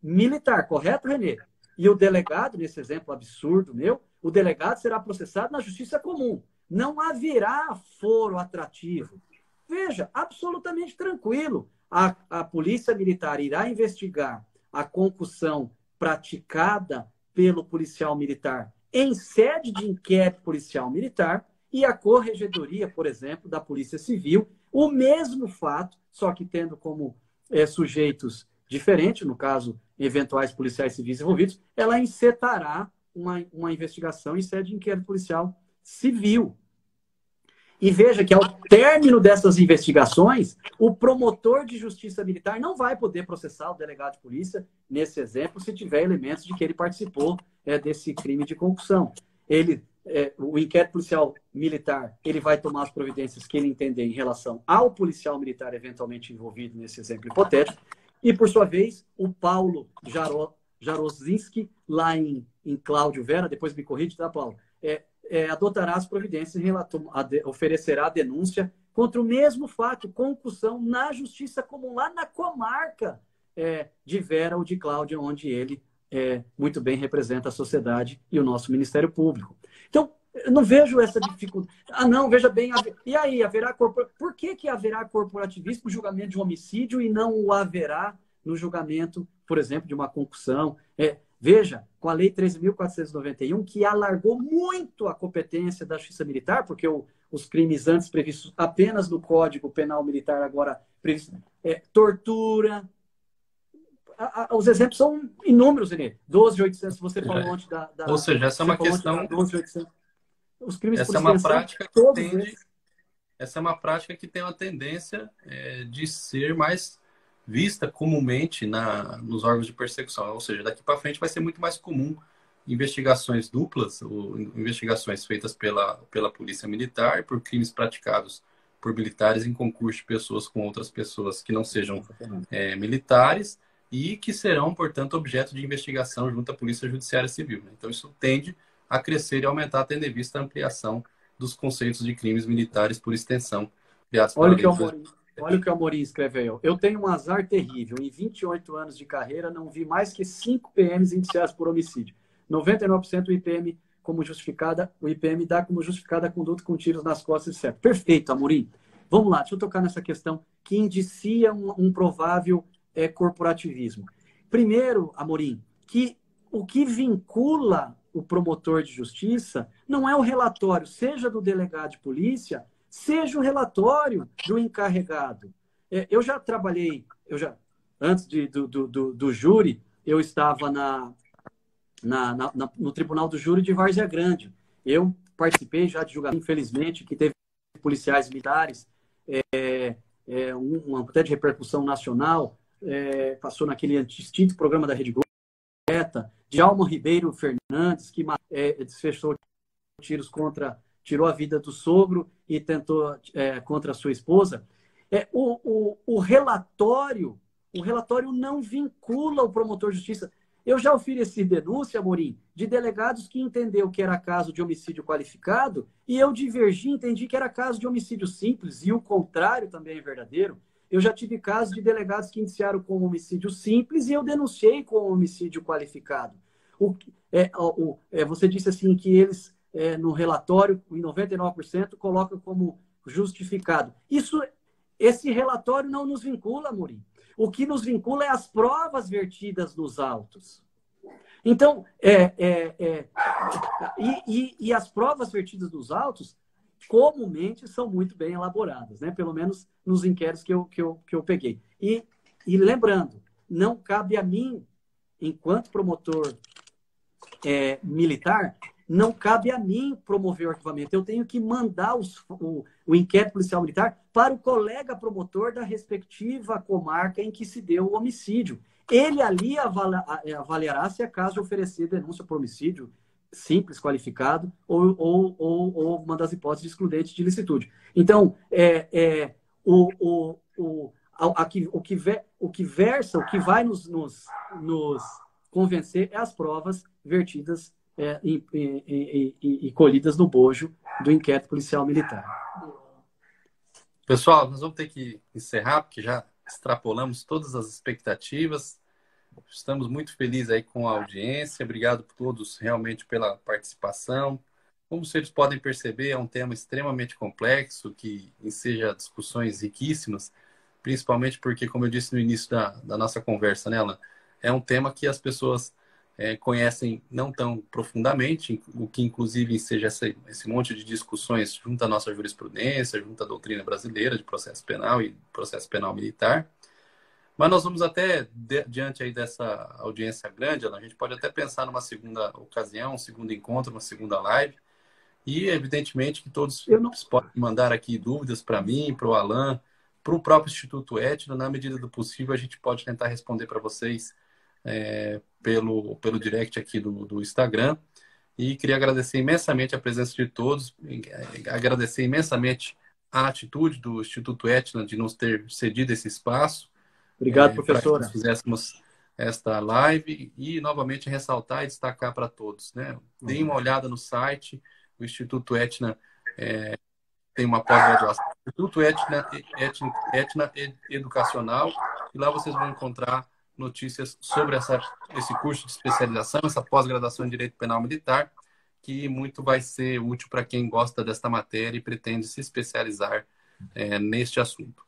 militar, correto, Renê? E o delegado, nesse exemplo absurdo meu, o delegado será processado na justiça comum. Não haverá foro atrativo. Veja, absolutamente tranquilo. A polícia militar irá investigar a concussão praticada pelo policial militar em sede de inquérito policial militar e a corregedoria, por exemplo, da Polícia Civil, o mesmo fato, só que tendo como sujeitos diferentes, no caso, eventuais policiais civis envolvidos, ela encetará uma investigação em sede de inquérito policial civil. E veja que, ao término dessas investigações, o promotor de justiça militar não vai poder processar o delegado de polícia, nesse exemplo, se tiver elementos de que ele participou desse crime de concussão. O inquérito policial militar, ele vai tomar as providências que ele entender em relação ao policial militar eventualmente envolvido nesse exemplo hipotético. E, por sua vez, o Paulo Jarozinski, lá em Cláudio Vera, depois me corrige, tá, Paulo? Adotará as providências em relação oferecerá a denúncia contra o mesmo fato, concussão, na justiça comum, lá na comarca de Vera ou de Cláudia, onde ele muito bem representa a sociedade e o nosso Ministério Público. Então, eu não vejo essa dificuldade. Não, veja bem, e aí, por que haverá corporativismo no julgamento de um homicídio e não o haverá no julgamento, por exemplo, de uma concussão? Veja, com a Lei 13.491, que alargou muito a competência da Justiça Militar, porque os crimes antes previstos apenas no Código Penal Militar, agora previstos, tortura. Os exemplos são inúmeros, Renê. 12.800, você falou ontem da... Ou seja, essa é uma questão... 12.800. Os crimes essa é uma prática que tende... Essa é uma prática que tem uma tendência de ser mais vista comumente nos órgãos de persecução. Ou seja, daqui para frente vai ser muito mais comum investigações duplas, ou investigações feitas pela Polícia Militar por crimes praticados por militares em concurso de pessoas com outras pessoas que não sejam militares e que serão, portanto, objeto de investigação junto à Polícia Judiciária Civil. Né? Então, isso tende a crescer e aumentar, tendo em vista a ampliação dos conceitos de crimes militares por extensão criados pela lei. Olha o que o Amorim escreveu. Eu tenho um azar terrível. Em 28 anos de carreira, não vi mais que 5 PMs indiciados por homicídio. 99% o IPM como justificada, o IPM dá como justificada a conduta com tiros nas costas, etc. Perfeito, Amorim. Vamos lá, deixa eu tocar nessa questão que indicia um provável corporativismo. Primeiro, Amorim, que o que vincula o promotor de justiça não é o relatório, seja do delegado de polícia, seja o relatório do encarregado. Eu já trabalhei, antes do júri, eu estava no Tribunal do Júri de Várzea Grande. Eu participei já de julgamento, infelizmente, que teve policiais militares, até de repercussão nacional, passou naquele extinto programa da Rede Globo, de Alma Ribeiro Fernandes, que desfechou tiros tirou a vida do sogro e tentou contra a sua esposa. O relatório não vincula o promotor de justiça. Eu já ofereci denúncia, Amorim, de delegados que entendeu que era caso de homicídio qualificado e eu divergi, entendi que era caso de homicídio simples e o contrário também é verdadeiro. Eu já tive casos de delegados que iniciaram com homicídio simples e eu denunciei com homicídio qualificado. Você disse assim que eles, no relatório, em 99%, colocam como justificado. Esse relatório não nos vincula, Amorim. O que nos vincula é as provas vertidas nos autos. Então, e as provas vertidas nos autos, comumente, são muito bem elaboradas, né? Pelo menos nos inquéritos que eu peguei. E lembrando, não cabe a mim, enquanto promotor militar, não cabe a mim promover o arquivamento. Eu tenho que mandar o inquérito policial militar para o colega promotor da respectiva comarca em que se deu o homicídio. Ele ali avaliará se é caso de oferecer denúncia por homicídio simples, qualificado, ou uma das hipóteses de excludente de ilicitude. Então, o que vai nos convencer é as provas vertidas e colhidas no bojo do inquérito policial militar. Pessoal, nós vamos ter que encerrar, porque já extrapolamos todas as expectativas. Estamos muito felizes aí com a audiência. Obrigado a todos realmente pela participação. Como vocês podem perceber, é um tema extremamente complexo, que enseja discussões riquíssimas, principalmente porque, como eu disse no início da nossa conversa, né, Alan, é um tema que as pessoas conhecem não tão profundamente, o que inclusive seja esse monte de discussões junto à nossa jurisprudência, junto à doutrina brasileira de processo penal e processo penal militar. Mas nós vamos até, diante aí dessa audiência grande, Alan, a gente pode até pensar numa segunda ocasião, um segundo encontro, uma segunda live, e evidentemente que todos podem mandar aqui dúvidas para mim, para o Alan, para o próprio Instituto Etna. Na medida do possível, a gente pode tentar responder para vocês pelo direct aqui do Instagram. E queria agradecer imensamente a presença de todos, agradecer imensamente a atitude do Instituto Etna de nos ter cedido esse espaço. Obrigado, professora. Para que nós fizéssemos esta live e, novamente, ressaltar e destacar para todos, né? Deem uma olhada no site, o Instituto Etna tem uma pós-graduação, Instituto Etna Educacional, e lá vocês vão encontrar notícias sobre esse curso de especialização, essa pós-graduação em Direito Penal Militar, que muito vai ser útil para quem gosta desta matéria e pretende se especializar neste assunto.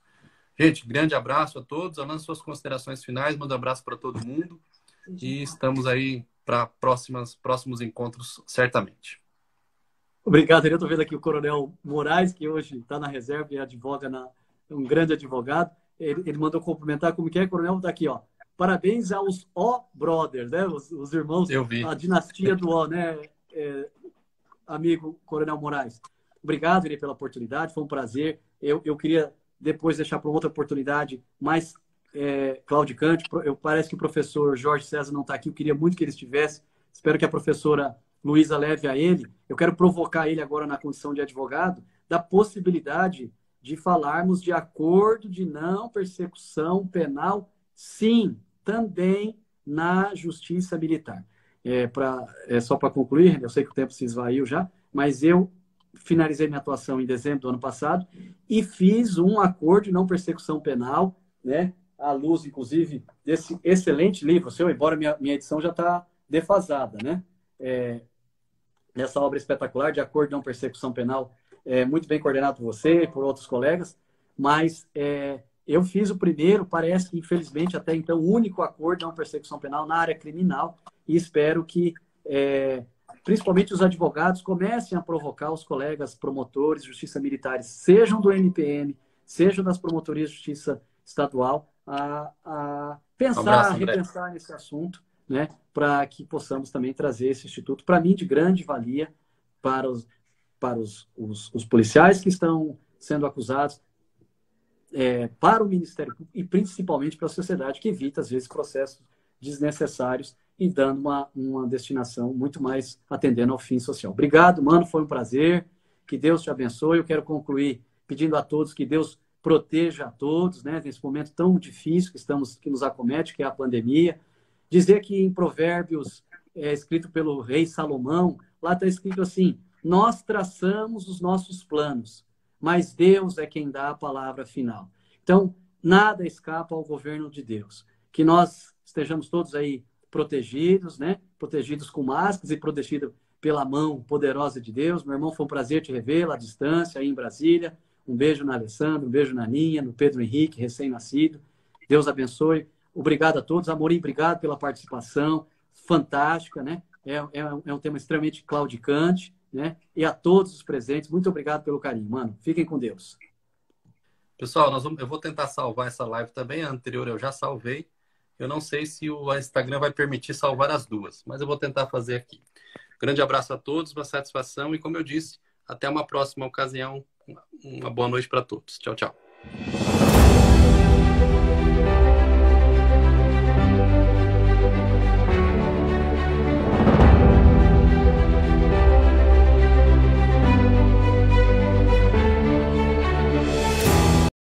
Gente, grande abraço a todos. Alan, suas considerações finais, manda um abraço para todo mundo e estamos aí para próximos encontros, certamente. Obrigado. Eu estou vendo aqui o Coronel Moraes, que hoje está na reserva e advoga, um grande advogado. Ele mandou cumprimentar, como que é, Coronel? Está aqui, ó. Parabéns aos O Brothers, né? Os irmãos, a dinastia do O, né? Amigo Coronel Moraes. Obrigado, Irene, pela oportunidade, foi um prazer. Eu queria depois deixar para outra oportunidade mais claudicante. Parece que o professor Jorge César não está aqui, eu queria muito que ele estivesse. espero que a professora Luísa leve a ele, eu quero provocar ele agora na condição de advogado, da possibilidade de falarmos de acordo de não persecução penal, sim, também na justiça militar. Só para concluir, eu sei que o tempo se esvaiu já, mas eu finalizei minha atuação em dezembro do ano passado e fiz um acordo de não persecução penal, né, à luz, inclusive, desse excelente livro seu, embora minha edição já está defasada, né? Nessa obra espetacular de acordo de não persecução penal, muito bem coordenado por você e por outros colegas, mas eu fiz o primeiro, parece que, infelizmente, até então, o único acordo de não persecução penal na área criminal, e espero que, principalmente os advogados, comecem a provocar os colegas promotores de justiça militares, sejam do MPM, sejam das promotorias de justiça estadual, a pensar, repensar nesse assunto, né, para que possamos também trazer esse instituto, para mim, de grande valia para os policiais que estão sendo acusados, para o Ministério Público e principalmente para a sociedade, que evita, às vezes, processos desnecessários e dando uma destinação muito mais atendendo ao fim social. Obrigado, mano, foi um prazer. Que Deus te abençoe. Eu quero concluir pedindo a todos que Deus proteja a todos, né, nesse momento tão difícil que nos acomete, que é a pandemia. Dizer que em Provérbios, escrito pelo rei Salomão, lá está escrito assim: nós traçamos os nossos planos, mas Deus é quem dá a palavra final. Então, nada escapa ao governo de Deus. Que nós estejamos todos aí protegidos, né? Protegidos com máscaras e protegidos pela mão poderosa de Deus. Meu irmão, foi um prazer te rever à distância, aí em Brasília. Um beijo na Alessandra, um beijo na Ninha, no Pedro Henrique, recém-nascido. Deus abençoe. Obrigado a todos. Amorim, obrigado pela participação. Fantástica, né? É um tema extremamente claudicante, né? E a todos os presentes, muito obrigado pelo carinho, mano. Fiquem com Deus. Pessoal, eu vou tentar salvar essa live também. A anterior eu já salvei. Eu não sei se o Instagram vai permitir salvar as duas, mas eu vou tentar fazer aqui. Grande abraço a todos, uma satisfação e, como eu disse, até uma próxima ocasião. Uma boa noite para todos. Tchau, tchau.